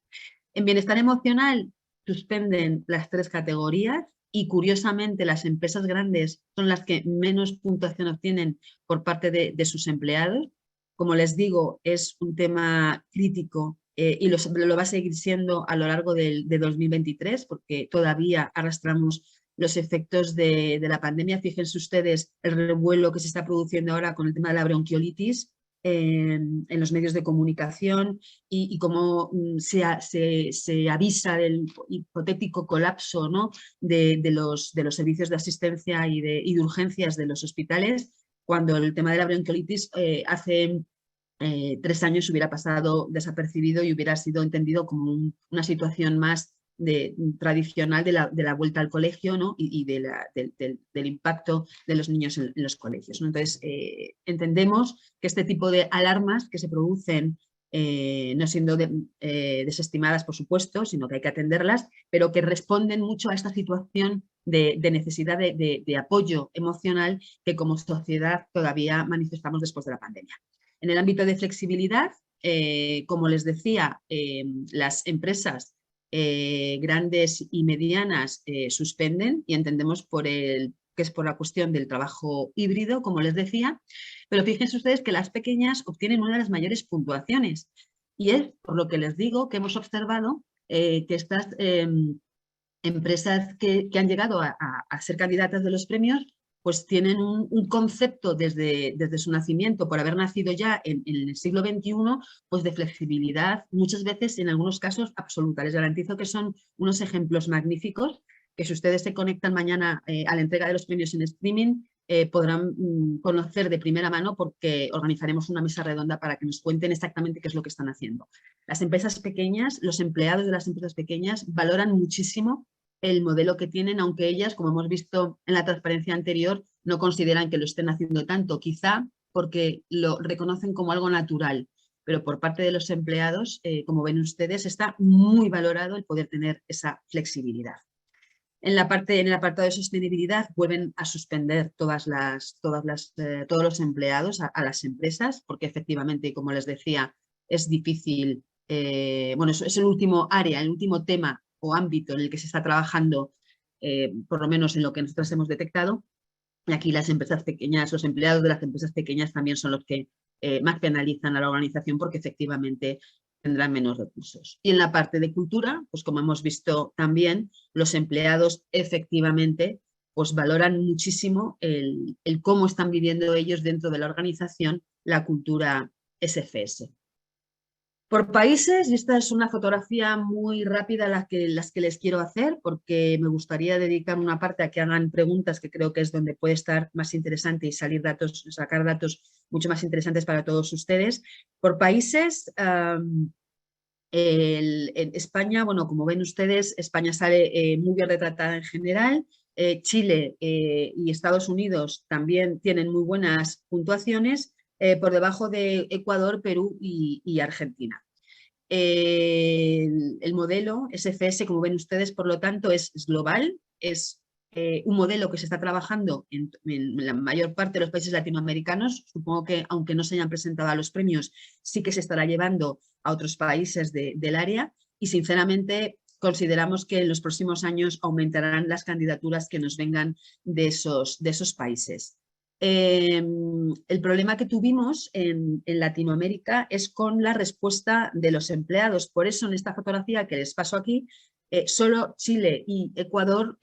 [SPEAKER 2] En bienestar emocional suspenden las 3 categorías y curiosamente las empresas grandes son las que menos puntuación obtienen por parte de sus empleados. Como les digo, es un tema crítico y lo va a seguir siendo a lo largo de 2023 porque todavía arrastramos los efectos de la pandemia. Fíjense ustedes el revuelo que se está produciendo ahora con el tema de la bronquiolitis en los medios de comunicación y cómo se avisa del hipotético colapso, ¿no? de los servicios de asistencia y de urgencias de los hospitales, cuando el tema de la bronquiolitis hace 3 años hubiera pasado desapercibido y hubiera sido entendido como una situación más tradicional de la vuelta al colegio, ¿no? y del impacto de los niños en los colegios, ¿no? Entonces, entendemos que este tipo de alarmas que se producen, no siendo desestimadas, por supuesto, sino que hay que atenderlas, pero que responden mucho a esta situación de necesidad de apoyo emocional que como sociedad todavía manifestamos después de la pandemia. En el ámbito de flexibilidad, como les decía, las empresas grandes y medianas suspenden y entendemos que es por la cuestión del trabajo híbrido, como les decía, pero fíjense ustedes que las pequeñas obtienen una de las mayores puntuaciones y es por lo que les digo que hemos observado que estas empresas que han llegado a ser candidatas de los premios pues tienen un concepto desde su nacimiento, por haber nacido ya en el siglo XXI, pues de flexibilidad, muchas veces, en algunos casos, absoluta. Les garantizo que son unos ejemplos magníficos, que si ustedes se conectan mañana a la entrega de los premios en streaming, podrán conocer de primera mano porque organizaremos una mesa redonda para que nos cuenten exactamente qué es lo que están haciendo. Las empresas pequeñas, los empleados de las empresas pequeñas valoran muchísimo el modelo que tienen, aunque ellas, como hemos visto en la transparencia anterior, no consideran que lo estén haciendo tanto, quizá porque lo reconocen como algo natural, pero por parte de los empleados, como ven ustedes, está muy valorado el poder tener esa flexibilidad. En el apartado de sostenibilidad vuelven a suspender todos los empleados a las empresas, porque efectivamente, como les decía, es difícil, bueno, es el último área, el último tema o ámbito en el que se está trabajando, por lo menos en lo que nosotros hemos detectado. Y aquí las empresas pequeñas, los empleados de las empresas pequeñas también son los que más penalizan a la organización porque efectivamente tendrán menos recursos. Y en la parte de cultura, pues como hemos visto también, los empleados efectivamente pues valoran muchísimo el cómo están viviendo ellos dentro de la organización la cultura SFS. Por países, y esta es una fotografía muy rápida las que les quiero hacer, porque me gustaría dedicar una parte a que hagan preguntas, que creo que es donde puede estar más interesante y sacar datos mucho más interesantes para todos ustedes. Por países, en España, bueno, como ven ustedes, España sale muy bien retratada en general. Chile y Estados Unidos también tienen muy buenas puntuaciones, por debajo de Ecuador, Perú y Argentina. El modelo SFS, como ven ustedes, por lo tanto, es global, es un modelo que se está trabajando en la mayor parte de los países latinoamericanos. Supongo que, aunque no se hayan presentado a los premios, sí que se estará llevando a otros países del área y, sinceramente, consideramos que en los próximos años aumentarán las candidaturas que nos vengan de esos países. El problema que tuvimos en Latinoamérica es con la respuesta de los empleados. Por eso, en esta fotografía que les paso aquí, Solo Chile y Ecuador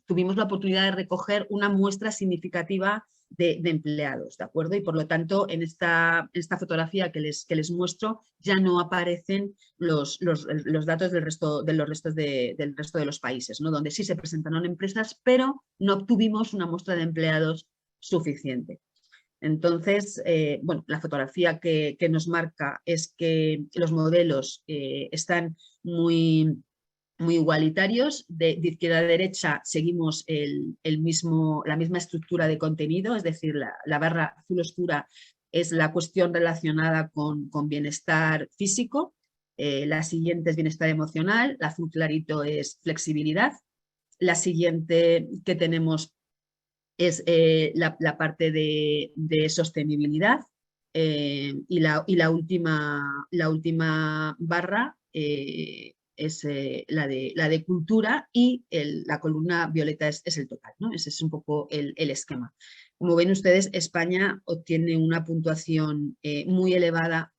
[SPEAKER 2] tuvimos la oportunidad de recoger una muestra significativa de empleados, ¿de acuerdo? Y por lo tanto, en esta fotografía que les muestro ya no aparecen los datos del resto de los países, ¿no? Donde sí se presentaron empresas, pero no obtuvimos una muestra de empleados suficiente. Entonces, bueno, la fotografía que nos marca es que los modelos están muy igualitarios, de izquierda a derecha seguimos la misma estructura de contenido, es decir, la barra azul oscura es la cuestión relacionada con bienestar físico, la siguiente es bienestar emocional, la azul clarito es flexibilidad, la siguiente que tenemos es la parte de sostenibilidad y la última barra es la de cultura y la columna violeta es el total, ¿no? Ese es un poco el esquema. Como ven ustedes, España obtiene una puntuación muy elevada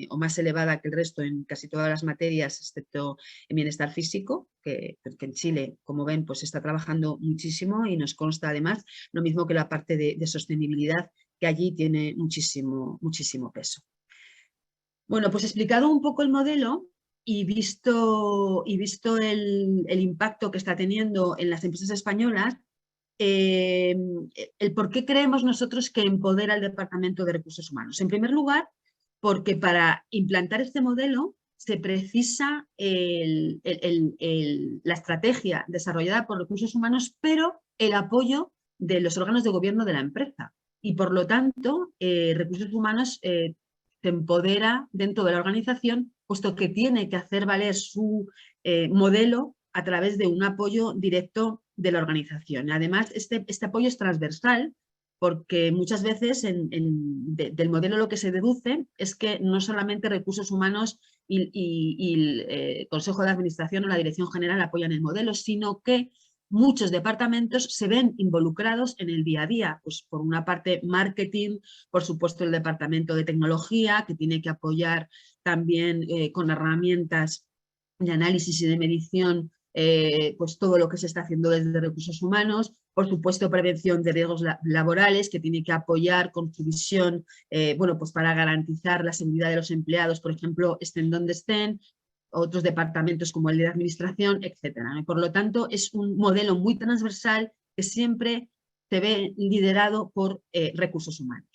[SPEAKER 2] o más elevada que el resto en casi todas las materias, excepto en bienestar físico, que en Chile, como ven, pues está trabajando muchísimo y nos consta además, lo mismo que la parte de sostenibilidad, que allí tiene muchísimo peso. Bueno, pues explicado un poco el modelo, y visto el impacto que está teniendo en las empresas españolas, el por qué creemos nosotros que empodera el Departamento de Recursos Humanos. En primer lugar, porque para implantar este modelo se precisa la estrategia desarrollada por Recursos Humanos, pero el apoyo de los órganos de gobierno de la empresa. Y por lo tanto, Recursos Humanos se empodera dentro de la organización, puesto que tiene que hacer valer su modelo a través de un apoyo directo de la organización. Además, este apoyo es transversal, porque muchas veces del modelo lo que se deduce es que no solamente Recursos Humanos y el Consejo de Administración o la Dirección General apoyan el modelo, sino que muchos departamentos se ven involucrados en el día a día. Pues por una parte, marketing, por supuesto el departamento de tecnología, que tiene que apoyar también con herramientas de análisis y de medición pues todo lo que se está haciendo desde Recursos Humanos, por supuesto prevención de riesgos laborales, que tiene que apoyar con su visión bueno, pues para garantizar la seguridad de los empleados, por ejemplo, estén donde estén, otros departamentos como el de administración, etcétera. Por lo tanto, es un modelo muy transversal que siempre se ve liderado por Recursos Humanos.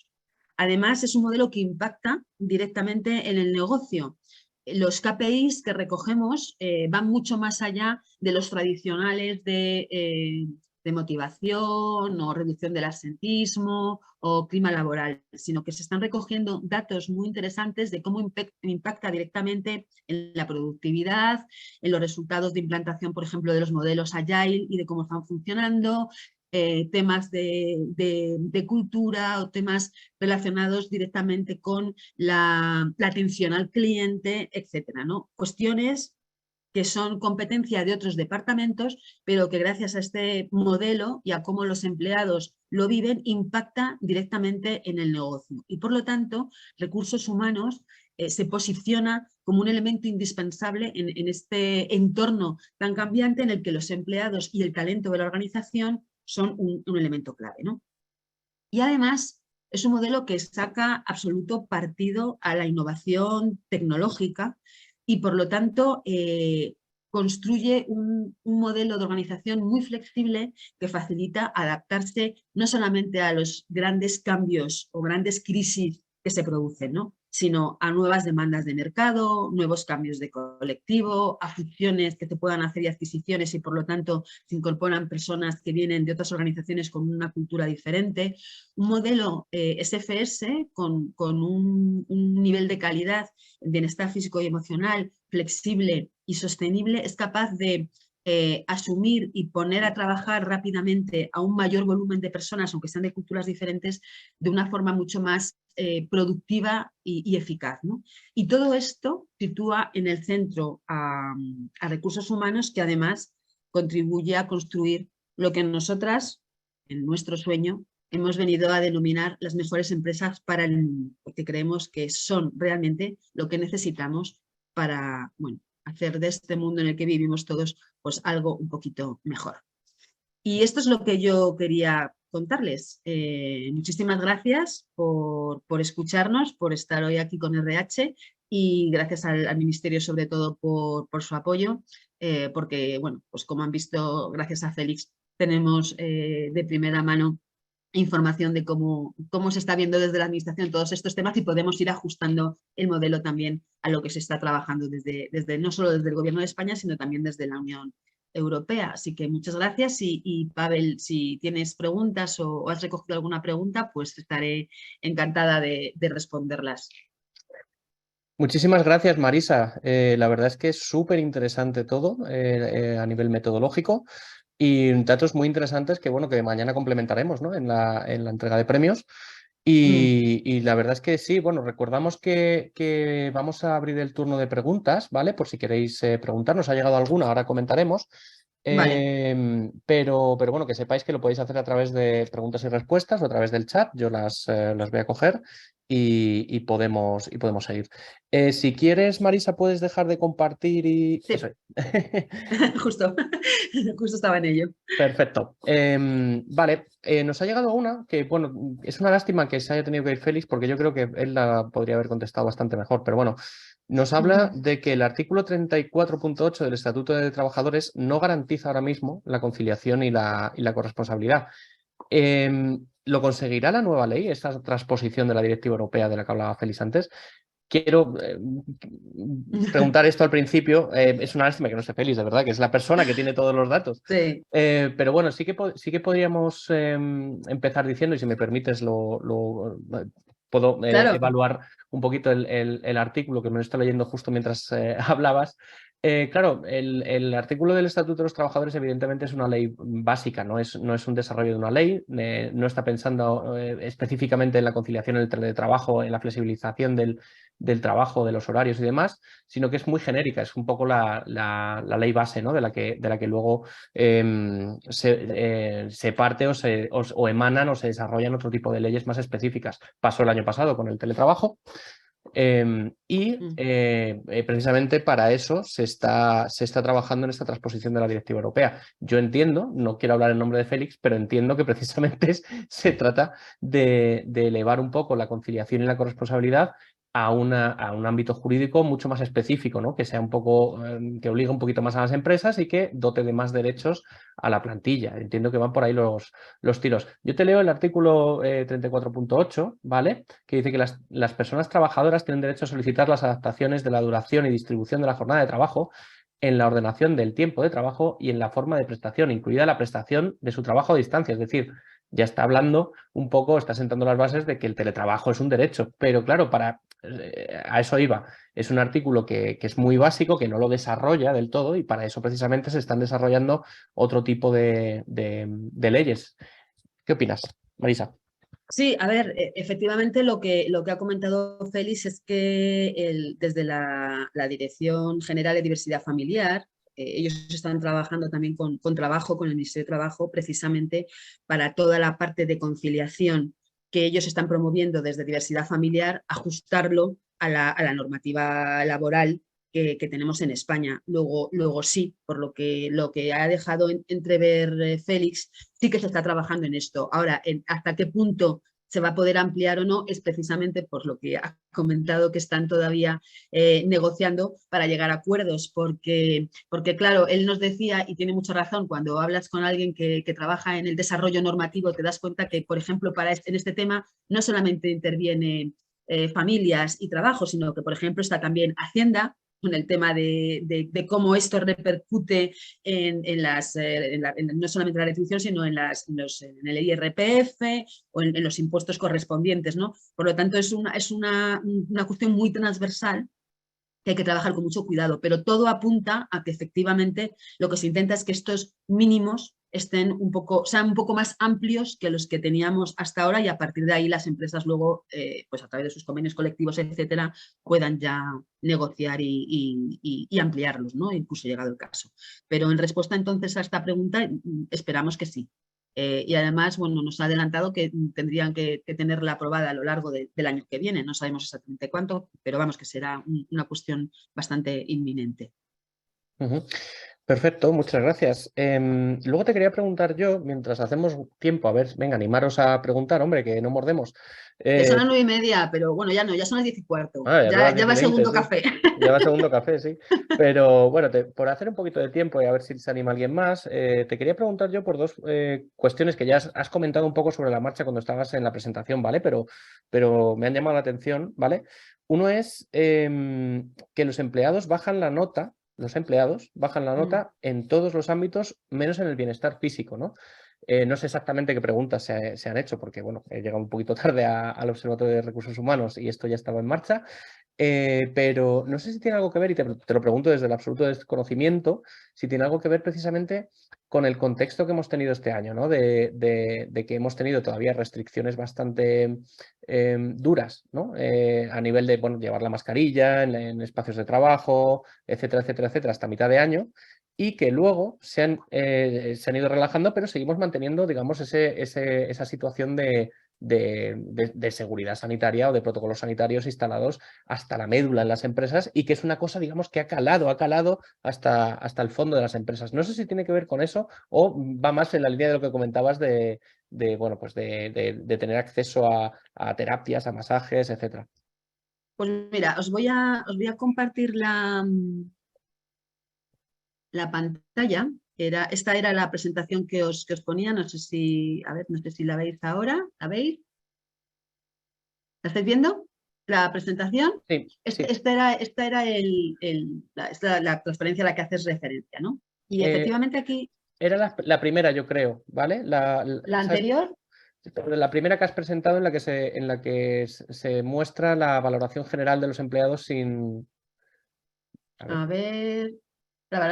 [SPEAKER 2] Además, es un modelo que impacta directamente en el negocio. Los KPIs que recogemos van mucho más allá de los tradicionales de motivación o reducción del absentismo o clima laboral, sino que se están recogiendo datos muy interesantes de cómo impacta directamente en la productividad, en los resultados de implantación, por ejemplo, de los modelos Agile y de cómo están funcionando, temas de cultura o temas relacionados directamente con la atención al cliente, etcétera, ¿no? Cuestiones que son competencia de otros departamentos, pero que gracias a este modelo y a cómo los empleados lo viven, impacta directamente en el negocio. Y por lo tanto, Recursos Humanos se posiciona como un elemento indispensable en este entorno tan cambiante en el que los empleados y el talento de la organización son un elemento clave, ¿no? Y además es un modelo que saca absoluto partido a la innovación tecnológica y por lo tanto construye un modelo de organización muy flexible que facilita adaptarse no solamente a los grandes cambios o grandes crisis que se producen, ¿no?, sino a nuevas demandas de mercado, nuevos cambios de colectivo, a fusiones que se puedan hacer y adquisiciones y por lo tanto se incorporan personas que vienen de otras organizaciones con una cultura diferente. Un modelo SFS con un nivel de calidad, bienestar físico y emocional flexible y sostenible es capaz de asumir y poner a trabajar rápidamente a un mayor volumen de personas, aunque sean de culturas diferentes, de una forma mucho más productiva y eficaz, ¿no? Y todo esto sitúa en el centro a Recursos Humanos, que además contribuye a construir lo que nosotras, en nuestro sueño, hemos venido a denominar las mejores empresas para el mundo, porque creemos que son realmente lo que necesitamos para, bueno, hacer de este mundo en el que vivimos todos pues algo un poquito mejor. Y esto es lo que yo quería contarles. Muchísimas gracias por escucharnos, por estar hoy aquí con RH y gracias al Ministerio sobre todo por su apoyo, porque, bueno, pues como han visto, gracias a Félix, tenemos de primera mano información de cómo se está viendo desde la Administración todos estos temas y podemos ir ajustando el modelo también a lo que se está trabajando no solo desde el Gobierno de España, sino también desde la Unión Europea. Así que muchas gracias y Pavel, si tienes preguntas o has recogido alguna pregunta, pues estaré encantada de responderlas.
[SPEAKER 1] Muchísimas gracias, Marisa. La verdad es que es súper interesante todo a nivel metodológico y datos muy interesantes que, bueno, que mañana complementaremos, ¿no? en la entrega de premios. Y la verdad es que sí, bueno, recordamos que vamos a abrir el turno de preguntas, ¿vale? Por si queréis preguntarnos, ha llegado alguna, ahora comentaremos.
[SPEAKER 2] Vale.
[SPEAKER 1] Pero bueno, que sepáis que lo podéis hacer a través de preguntas y respuestas o a través del chat. Yo las voy a coger y podemos seguir. Si quieres, Marisa, puedes dejar de compartir y...
[SPEAKER 2] Sí.
[SPEAKER 1] Eso.
[SPEAKER 2] Justo estaba en ello.
[SPEAKER 1] Perfecto. Vale, nos ha llegado una que, bueno, es una lástima que se haya tenido que ir Félix porque yo creo que él la podría haber contestado bastante mejor, pero bueno, nos habla de que el artículo 34.8 del Estatuto de Trabajadores no garantiza ahora mismo la conciliación y la corresponsabilidad. ¿Lo conseguirá la nueva ley, esta transposición de la Directiva Europea de la que hablaba Félix antes? Quiero preguntar esto al principio. Es una lástima que no esté Félix, de verdad, que es la persona que tiene todos los datos.
[SPEAKER 2] Sí.
[SPEAKER 1] Pero bueno, sí que podríamos empezar diciendo, y si me permites, puedo
[SPEAKER 2] Claro.
[SPEAKER 1] evaluar un poquito el artículo que me estoy leyendo justo mientras hablabas. Claro, el artículo del Estatuto de los Trabajadores evidentemente es una ley básica, no es un desarrollo de una ley, no está pensando específicamente en la conciliación, en el teletrabajo, en la flexibilización del trabajo, de los horarios y demás, sino que es muy genérica, es un poco la ley base, ¿no? de la que luego se parte o emanan o se desarrollan otro tipo de leyes más específicas. Pasó el año pasado con el teletrabajo. Precisamente para eso se está trabajando en esta transposición de la Directiva Europea. Yo entiendo, no quiero hablar en nombre de Félix, pero entiendo que precisamente se trata de elevar un poco la conciliación y la corresponsabilidad a un ámbito jurídico mucho más específico, ¿no? Que sea un poco, que obligue un poquito más a las empresas y que dote de más derechos a la plantilla. Entiendo que van por ahí los tiros. Yo te leo el artículo 34.8, ¿vale? Que dice que las personas trabajadoras tienen derecho a solicitar las adaptaciones de la duración y distribución de la jornada de trabajo en la ordenación del tiempo de trabajo y en la forma de prestación, incluida la prestación de su trabajo a distancia. Es decir, ya está hablando un poco, está sentando las bases de que el teletrabajo es un derecho. Pero claro, a eso iba. Es un artículo que es muy básico, que no lo desarrolla del todo y para eso precisamente se están desarrollando otro tipo de leyes. ¿Qué opinas, Marisa?
[SPEAKER 2] Sí, a ver, efectivamente lo que ha comentado Félix es que desde la Dirección General de Diversidad Familiar, ellos están trabajando también con el Ministerio de Trabajo, precisamente para toda la parte de conciliación que ellos están promoviendo desde diversidad familiar, ajustarlo a la normativa laboral que tenemos en España. Luego sí, por lo que ha dejado entrever Félix, sí que se está trabajando en esto. Ahora, hasta qué punto se va a poder ampliar o no es precisamente por lo que ha comentado que están todavía negociando para llegar a acuerdos, porque claro, él nos decía, y tiene mucha razón, cuando hablas con alguien que trabaja en el desarrollo normativo, te das cuenta que, por ejemplo, en este tema no solamente interviene familias y trabajo, sino que, por ejemplo, está también Hacienda, con el tema de cómo esto repercute no solamente en la retribución, sino en el IRPF o en los impuestos correspondientes, ¿no? Por lo tanto, es una cuestión muy transversal que hay que trabajar con mucho cuidado, pero todo apunta a que efectivamente lo que se intenta es que estos mínimos sean un poco más amplios que los que teníamos hasta ahora y a partir de ahí las empresas luego, pues a través de sus convenios colectivos, etcétera, puedan ya negociar y ampliarlos, ¿no? Incluso llegado el caso. Pero en respuesta entonces a esta pregunta, esperamos que sí. Y además, bueno, nos ha adelantado que tendrían que tenerla aprobada a lo largo del año que viene. No sabemos exactamente cuánto, pero vamos, que será una cuestión bastante inminente.
[SPEAKER 1] Perfecto, muchas gracias. Luego te quería preguntar yo, mientras hacemos tiempo, a ver, venga, animaros a preguntar, hombre, que no mordemos.
[SPEAKER 2] Ya son las 9:30, pero bueno, ya no, ya son las 10:15.
[SPEAKER 1] Ya son las
[SPEAKER 2] Ya va el
[SPEAKER 1] 10:20,
[SPEAKER 2] segundo
[SPEAKER 1] sí.
[SPEAKER 2] café.
[SPEAKER 1] Ya va el segundo café, sí. Pero bueno, por hacer un poquito de tiempo y a ver si se anima alguien más, te quería preguntar yo por dos cuestiones que ya has comentado un poco sobre la marcha cuando estabas en la presentación, ¿vale? Pero me han llamado la atención, ¿vale? Uno es que los empleados bajan la nota. Los empleados bajan la nota en todos los ámbitos, menos en el bienestar físico, ¿no? No sé exactamente qué preguntas se han hecho, porque bueno, he llegado un poquito tarde al Observatorio de Recursos Humanos y esto ya estaba en marcha, pero no sé si tiene algo que ver, y te lo pregunto desde el absoluto desconocimiento, si tiene algo que ver precisamente con el contexto que hemos tenido este año, ¿no? De que hemos tenido todavía restricciones bastante duras, ¿no? A nivel de, bueno, llevar la mascarilla en espacios de trabajo, etcétera, etcétera, etcétera, hasta mitad de año, y que luego se han ido relajando, pero seguimos manteniendo, digamos, esa situación de seguridad sanitaria o de protocolos sanitarios instalados hasta la médula en las empresas, y que es una cosa, digamos, que ha calado hasta el fondo de las empresas. No sé si tiene que ver con eso o va más en la línea de lo que comentabas bueno, pues de tener acceso a terapias, a masajes, etcétera.
[SPEAKER 2] Pues mira, os voy a compartir la pantalla. Esta era la presentación que os ponía. No sé si, a ver, no sé si la veis ahora. ¿La veis? ¿La estáis viendo? ¿La presentación?
[SPEAKER 1] Sí,
[SPEAKER 2] Esta era la transparencia a la que haces referencia, ¿no? Y efectivamente aquí...
[SPEAKER 1] Era la primera, yo creo, ¿vale?
[SPEAKER 2] ¿La anterior?
[SPEAKER 1] La primera que has presentado en la que se muestra la valoración general de los empleados sin...
[SPEAKER 2] A ver...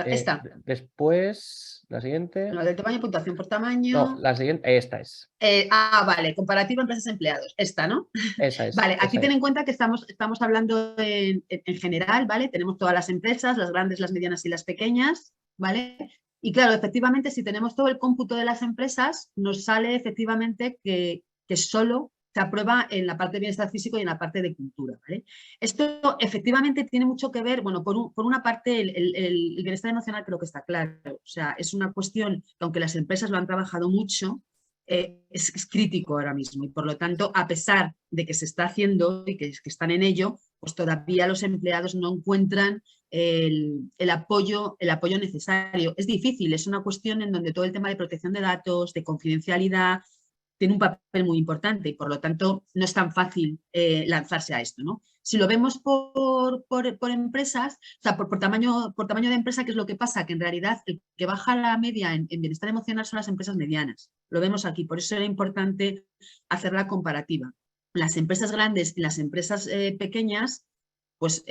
[SPEAKER 2] esta.
[SPEAKER 1] Después, la siguiente...
[SPEAKER 2] No, del tamaño, puntuación por tamaño.
[SPEAKER 1] No, la siguiente, esta es.
[SPEAKER 2] Vale, comparativa empresas-empleados. Esta, ¿no?
[SPEAKER 1] Esa es.
[SPEAKER 2] Vale, aquí
[SPEAKER 1] esa
[SPEAKER 2] ten
[SPEAKER 1] es.
[SPEAKER 2] en cuenta que estamos hablando en general, ¿vale? Tenemos todas las empresas, las grandes, las medianas y las pequeñas, ¿vale? Y claro, efectivamente, si tenemos todo el cómputo de las empresas, nos sale efectivamente que solo se aprueba en la parte de bienestar físico y en la parte de cultura, ¿vale? Esto efectivamente tiene mucho que ver, bueno, por una parte el bienestar emocional creo que está claro, o sea, es una cuestión que aunque las empresas lo han trabajado mucho, es crítico ahora mismo y por lo tanto, a pesar de que se está haciendo y que están en ello, pues todavía los empleados no encuentran el apoyo necesario. Es difícil, es una cuestión en donde todo el tema de protección de datos, de confidencialidad, tiene un papel muy importante y por lo tanto no es tan fácil lanzarse a esto, ¿no? Si lo vemos por empresas, o sea, por tamaño de empresa, ¿qué es lo que pasa? Que en realidad el que baja la media en bienestar emocional son las empresas medianas. Lo vemos aquí, por eso era importante hacer la comparativa. Las empresas grandes y las empresas pequeñas pues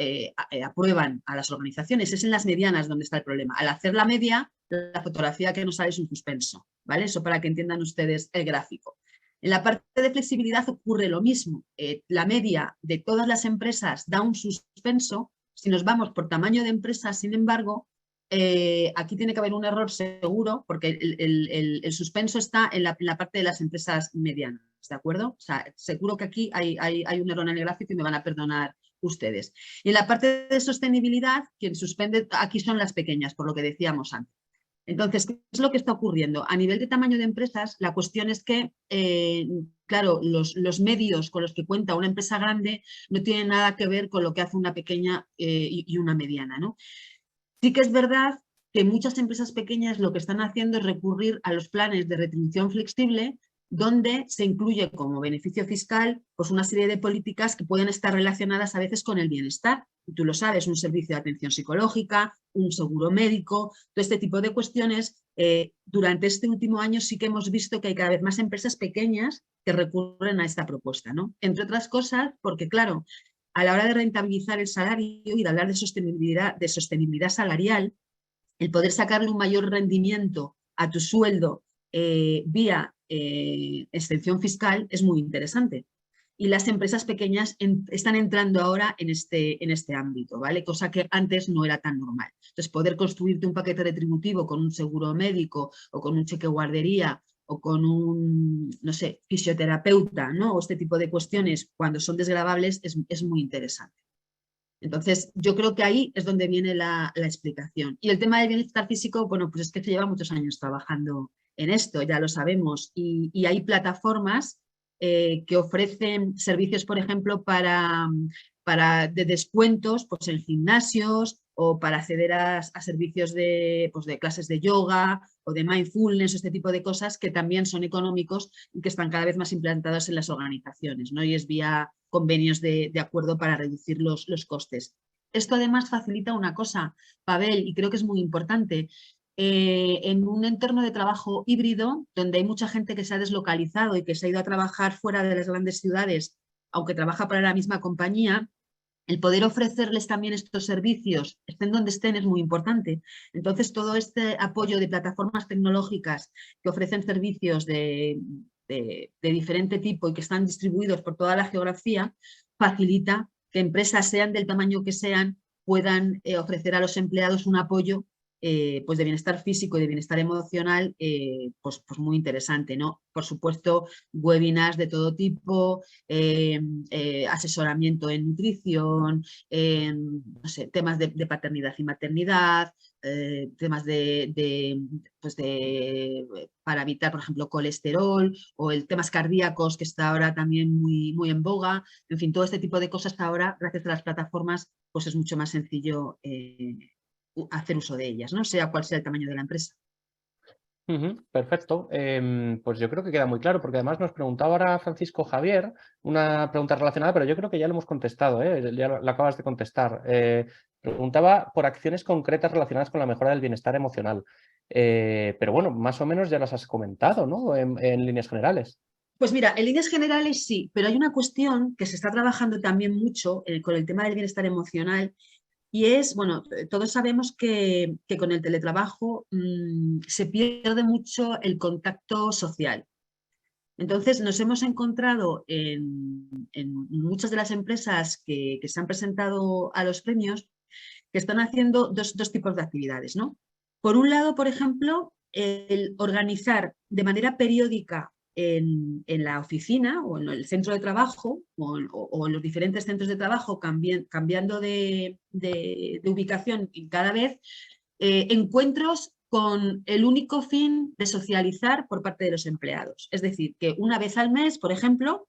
[SPEAKER 2] aprueban a las organizaciones. Es en las medianas donde está el problema. Al hacer la media, la fotografía que nos sale es un suspenso, ¿vale? Eso para que entiendan ustedes el gráfico. En la parte de flexibilidad ocurre lo mismo. La media de todas las empresas da un suspenso. Si nos vamos por tamaño de empresa, sin embargo, aquí tiene que haber un error seguro porque el suspenso está en la parte de las empresas medianas, ¿de acuerdo? O sea, seguro que aquí hay un error en el gráfico y me van a perdonar ustedes. Y en la parte de sostenibilidad, quien suspende aquí son las pequeñas, por lo que decíamos antes. Entonces, ¿qué es lo que está ocurriendo? A nivel de tamaño de empresas, la cuestión es que, claro, los medios con los que cuenta una empresa grande no tienen nada que ver con lo que hace una pequeña y una mediana, ¿no? Sí que es verdad que muchas empresas pequeñas lo que están haciendo es recurrir a los planes de retribución flexible, donde se incluye como beneficio fiscal pues una serie de políticas que pueden estar relacionadas a veces con el bienestar. Tú lo sabes, un servicio de atención psicológica, un seguro médico, todo este tipo de cuestiones. Durante este último año sí que hemos visto que hay cada vez más empresas pequeñas que recurren a esta propuesta, ¿no? Entre otras cosas, porque claro, a la hora de rentabilizar el salario y de hablar de sostenibilidad salarial, el poder sacarle un mayor rendimiento a tu sueldo vía exención fiscal es muy interesante. Y las empresas pequeñas están entrando ahora en este ámbito, ¿vale? Cosa que antes no era tan normal. Entonces, poder construirte un paquete retributivo con un seguro médico o con un cheque guardería o con un, no sé, fisioterapeuta, ¿no? O este tipo de cuestiones, cuando son desgravables, es muy interesante. Entonces, yo creo que ahí es donde viene la explicación. Y el tema del bienestar físico, bueno, pues es que se lleva muchos años trabajando en esto, ya lo sabemos, y hay plataformas que ofrecen servicios, por ejemplo, de descuentos pues, en gimnasios o para acceder a servicios pues, de clases de yoga o de mindfulness, este tipo de cosas que también son económicos y que están cada vez más implantados en las organizaciones, ¿no? Y es vía convenios de acuerdo para reducir los costes. Esto además facilita una cosa, Pavel, y creo que es muy importante. En un entorno de trabajo híbrido, donde hay mucha gente que se ha deslocalizado y que se ha ido a trabajar fuera de las grandes ciudades, aunque trabaja para la misma compañía, el poder ofrecerles también estos servicios, estén donde estén, es muy importante. Entonces, todo este apoyo de plataformas tecnológicas que ofrecen servicios de diferente tipo y que están distribuidos por toda la geografía, facilita que empresas, sean del tamaño que sean, puedan ofrecer a los empleados un apoyo pues de bienestar físico y de bienestar emocional, pues muy interesante, ¿no? Por supuesto, webinars de todo tipo, asesoramiento en nutrición, no sé, temas de paternidad y maternidad, temas para evitar, por ejemplo, colesterol o temas cardíacos que está ahora también muy en boga. En fin, todo este tipo de cosas ahora, gracias a las plataformas, pues es mucho más sencillo hacer uso de ellas, ¿no? Sea cual sea el tamaño de la empresa.
[SPEAKER 1] Perfecto. Pues yo creo que queda muy claro, porque además nos preguntaba ahora Francisco Javier una pregunta relacionada, pero yo creo que ya lo hemos contestado, ya lo acabas de contestar. Preguntaba por acciones concretas relacionadas con la mejora del bienestar emocional. Pero bueno, más o menos ya las has comentado, ¿no? En líneas generales.
[SPEAKER 2] Pues mira, en líneas generales sí, pero hay una cuestión que se está trabajando también mucho con el tema del bienestar emocional. Y es, bueno, todos sabemos que con el teletrabajo se pierde mucho el contacto social. Entonces nos hemos encontrado en muchas de las empresas que se han presentado a los premios que están haciendo dos tipos de actividades, ¿no? Por un lado, por ejemplo, el organizar de manera periódica en la oficina o en el centro de trabajo o en los diferentes centros de trabajo, cambiando de ubicación cada vez, encuentros con el único fin de socializar por parte de los empleados. Es decir, que una vez al mes, por ejemplo,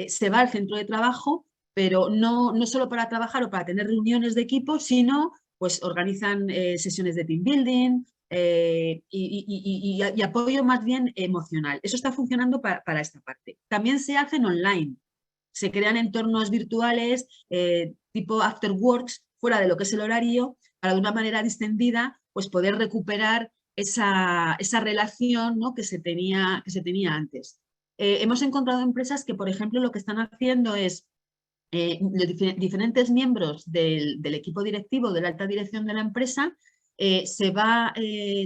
[SPEAKER 2] se va al centro de trabajo, pero no solo para trabajar o para tener reuniones de equipo, sino pues organizan sesiones de team building y apoyo más bien emocional. Eso está funcionando para esta parte. También se hacen online. Se crean entornos virtuales tipo after works, fuera de lo que es el horario, para de una manera distendida pues poder recuperar esa relación, ¿no? que se tenía antes. Hemos encontrado empresas que, por ejemplo, lo que están haciendo es los diferentes miembros del equipo directivo, de la alta dirección de la empresa, se va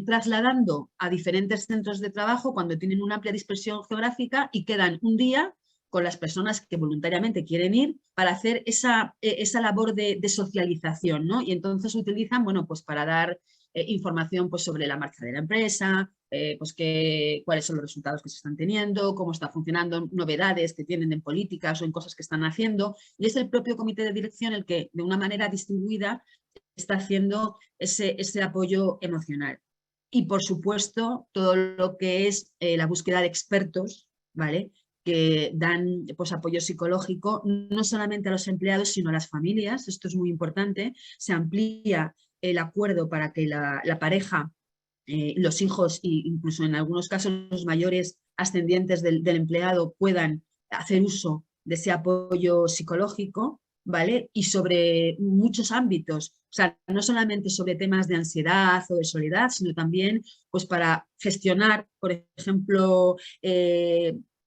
[SPEAKER 2] trasladando a diferentes centros de trabajo cuando tienen una amplia dispersión geográfica y quedan un día con las personas que voluntariamente quieren ir para hacer esa labor de socialización, ¿no? Y entonces utilizan, bueno, pues para dar información pues, sobre la marcha de la empresa, pues cuáles son los resultados que se están teniendo, cómo está funcionando, novedades que tienen en políticas o en cosas que están haciendo. Y es el propio comité de dirección el que, de una manera distribuida, está haciendo ese apoyo emocional. Y, por supuesto, todo lo que es la búsqueda de expertos, ¿vale?, que dan pues, apoyo psicológico no solamente a los empleados, sino a las familias. Esto es muy importante. Se amplía el acuerdo para que la pareja, los hijos e incluso en algunos casos los mayores ascendientes del empleado puedan hacer uso de ese apoyo psicológico, ¿vale? Y sobre muchos ámbitos, o sea, no solamente sobre temas de ansiedad o de soledad, sino también pues, para gestionar, por ejemplo,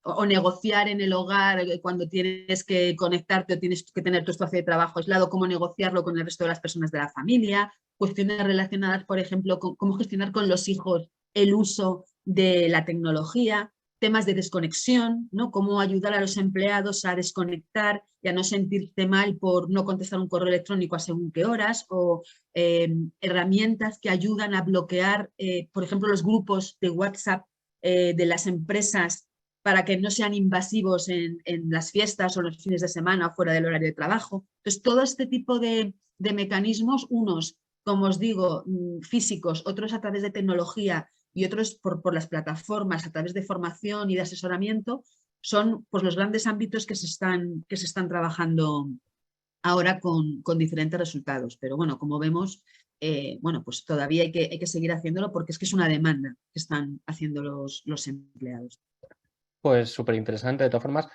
[SPEAKER 2] o negociar en el hogar cuando tienes que conectarte o tienes que tener tu espacio de trabajo aislado, cómo negociarlo con el resto de las personas de la familia, cuestiones relacionadas, por ejemplo, con cómo gestionar con los hijos el uso de la tecnología, temas de desconexión, ¿no? Cómo ayudar a los empleados a desconectar y a no sentirse mal por no contestar un correo electrónico a según qué horas, o herramientas que ayudan a bloquear, por ejemplo, los grupos de WhatsApp de las empresas para que no sean invasivos en las fiestas o los fines de semana o fuera del horario de trabajo. Entonces, todo este tipo de mecanismos, unos, como os digo, físicos, otros a través de tecnología y otros por las plataformas, a través de formación y de asesoramiento, son pues, los grandes ámbitos que se están trabajando ahora con diferentes resultados. Pero bueno, como vemos, bueno, pues todavía hay que seguir haciéndolo porque es que es una demanda que están haciendo los empleados.
[SPEAKER 1] Pues súper interesante. De todas formas,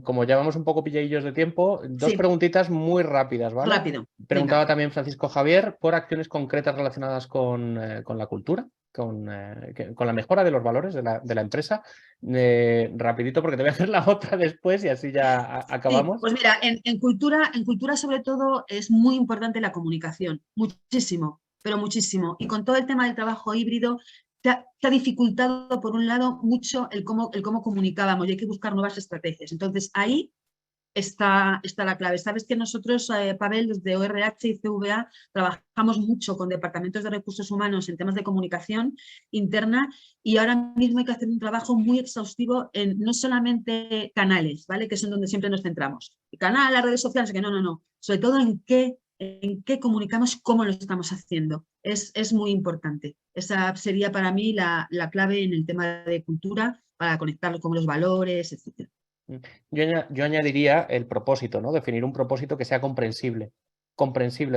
[SPEAKER 1] como llevamos un poco pilleillos de tiempo, dos
[SPEAKER 2] Sí.
[SPEAKER 1] preguntitas muy rápidas, ¿vale?
[SPEAKER 2] Rápido.
[SPEAKER 1] Preguntaba
[SPEAKER 2] Venga.
[SPEAKER 1] también Francisco Javier por acciones concretas relacionadas con la cultura, con la mejora de los valores de la empresa. Rapidito, porque te voy a hacer la otra después y así ya acabamos.
[SPEAKER 2] Sí, pues mira, en cultura sobre todo es muy importante la comunicación, muchísimo, pero muchísimo. Y con todo el tema del trabajo híbrido, se ha dificultado, por un lado, mucho el cómo comunicábamos y hay que buscar nuevas estrategias. Entonces, ahí está la clave. Sabes que nosotros, Pavel, desde ORH y CVA, trabajamos mucho con departamentos de recursos humanos en temas de comunicación interna y ahora mismo hay que hacer un trabajo muy exhaustivo en no solamente canales, ¿vale? Que son donde siempre nos centramos. El canal, las redes sociales, que no. Sobre todo en qué comunicamos, cómo lo estamos haciendo. Es muy importante. Esa sería para mí la clave en el tema de cultura para conectarlo con los valores, etc.
[SPEAKER 1] Yo añadiría el propósito, ¿no? Definir un propósito que sea comprensible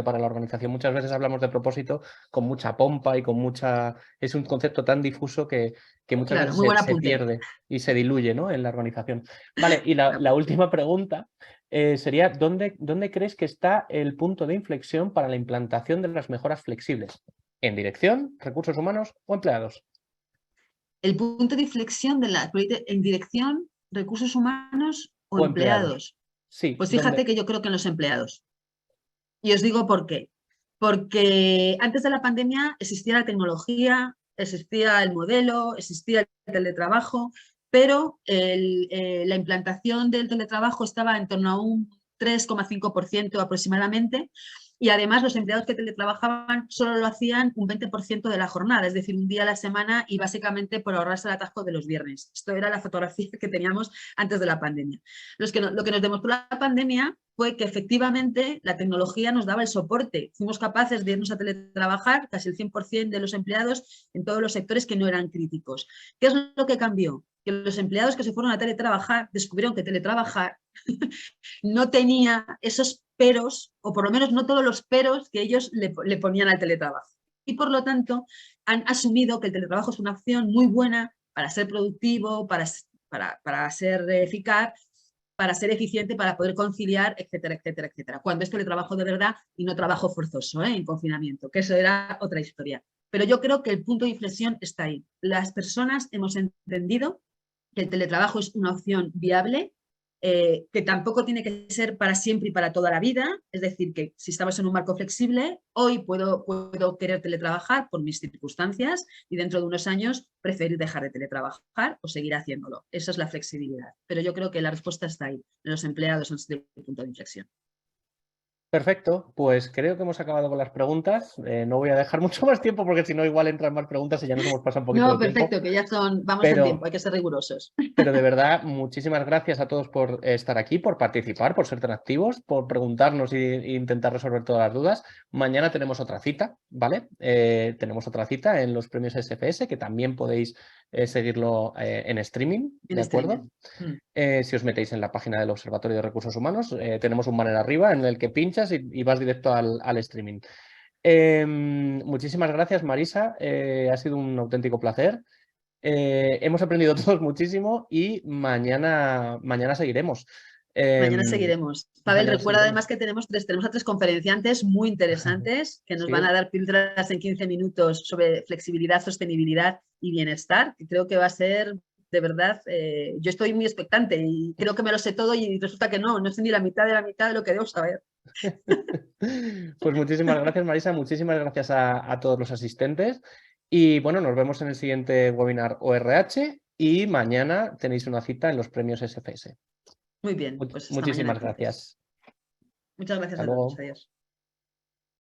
[SPEAKER 1] para la organización. Muchas veces hablamos de propósito con mucha pompa y con mucha... Es un concepto tan difuso que muchas
[SPEAKER 2] Claro, muy
[SPEAKER 1] veces
[SPEAKER 2] buen
[SPEAKER 1] se
[SPEAKER 2] apunte.
[SPEAKER 1] pierde y se diluye, ¿no? En la organización. Vale, y la última pregunta sería, ¿dónde crees que está el punto de inflexión para la implantación de las mejoras flexibles? ¿En dirección, recursos humanos o empleados?
[SPEAKER 2] El punto de inflexión en dirección, recursos humanos o
[SPEAKER 1] O empleados.
[SPEAKER 2] empleados.
[SPEAKER 1] Sí,
[SPEAKER 2] Pues fíjate que yo creo que en los empleados. Y os digo por qué. Porque antes de la pandemia existía la tecnología, existía el modelo, existía el teletrabajo, pero la implantación del teletrabajo estaba en torno a un 3,5% aproximadamente. Y además los empleados que teletrabajaban solo lo hacían un 20% de la jornada, es decir, un día a la semana y básicamente por ahorrarse el atasco de los viernes. Esto era la fotografía que teníamos antes de la pandemia. Lo que nos demostró la pandemia fue que efectivamente la tecnología nos daba el soporte. Fuimos capaces de irnos a teletrabajar, casi el 100% de los empleados en todos los sectores que no eran críticos. ¿Qué es lo que cambió? Que los empleados que se fueron a teletrabajar descubrieron que teletrabajar no tenía esos peros, o por lo menos no todos los peros que ellos le ponían al teletrabajo. Y por lo tanto han asumido que el teletrabajo es una opción muy buena para ser productivo, para ser eficaz, para ser eficiente, para poder conciliar, etcétera, etcétera, etcétera. Cuando es teletrabajo de verdad y no trabajo forzoso, en confinamiento, que eso era otra historia. Pero yo creo que el punto de inflexión está ahí. Las personas hemos entendido que el teletrabajo es una opción viable, que tampoco tiene que ser para siempre y para toda la vida, es decir, que si estamos en un marco flexible, hoy puedo querer teletrabajar por mis circunstancias y dentro de unos años preferir dejar de teletrabajar o seguir haciéndolo. Esa es la flexibilidad. Pero yo creo que la respuesta está ahí. Los empleados han sido el punto de inflexión.
[SPEAKER 1] Perfecto, pues creo que hemos acabado con las preguntas. No voy a dejar mucho más tiempo porque si no igual entran más preguntas y ya nos hemos pasado un poquito
[SPEAKER 2] No,
[SPEAKER 1] de tiempo.
[SPEAKER 2] perfecto, que ya vamos en tiempo, hay que ser rigurosos.
[SPEAKER 1] Pero de verdad, muchísimas gracias a todos por estar aquí, por participar, por ser tan activos, por preguntarnos e intentar resolver todas las dudas. Mañana tenemos otra cita, ¿vale? Tenemos otra cita en los premios SFS, que también podéis seguirlo en streaming, ¿de acuerdo? Si os metéis en la página del Observatorio de Recursos Humanos, tenemos un banner arriba en el que pinchas y vas directo al streaming. Muchísimas gracias, Marisa. Ha sido un auténtico placer. Hemos aprendido todos muchísimo y mañana seguiremos.
[SPEAKER 2] Mañana seguiremos. Pavel, recuerda además que tenemos a tres conferenciantes muy interesantes que nos van a dar píldoras en 15 minutos sobre flexibilidad, sostenibilidad y bienestar, que creo que va a ser, de verdad, yo estoy muy expectante y creo que me lo sé todo y resulta que no sé ni la mitad de lo que debo saber.
[SPEAKER 1] Pues muchísimas gracias, Marisa, muchísimas gracias a todos los asistentes y bueno, nos vemos en el siguiente webinar ORH y mañana tenéis una cita en los premios SFS.
[SPEAKER 2] Muy bien, pues hasta
[SPEAKER 1] Muchísimas
[SPEAKER 2] mañana.
[SPEAKER 1] gracias.
[SPEAKER 2] Muchas gracias
[SPEAKER 1] Hasta
[SPEAKER 2] a todos.
[SPEAKER 1] luego.
[SPEAKER 2] Adiós.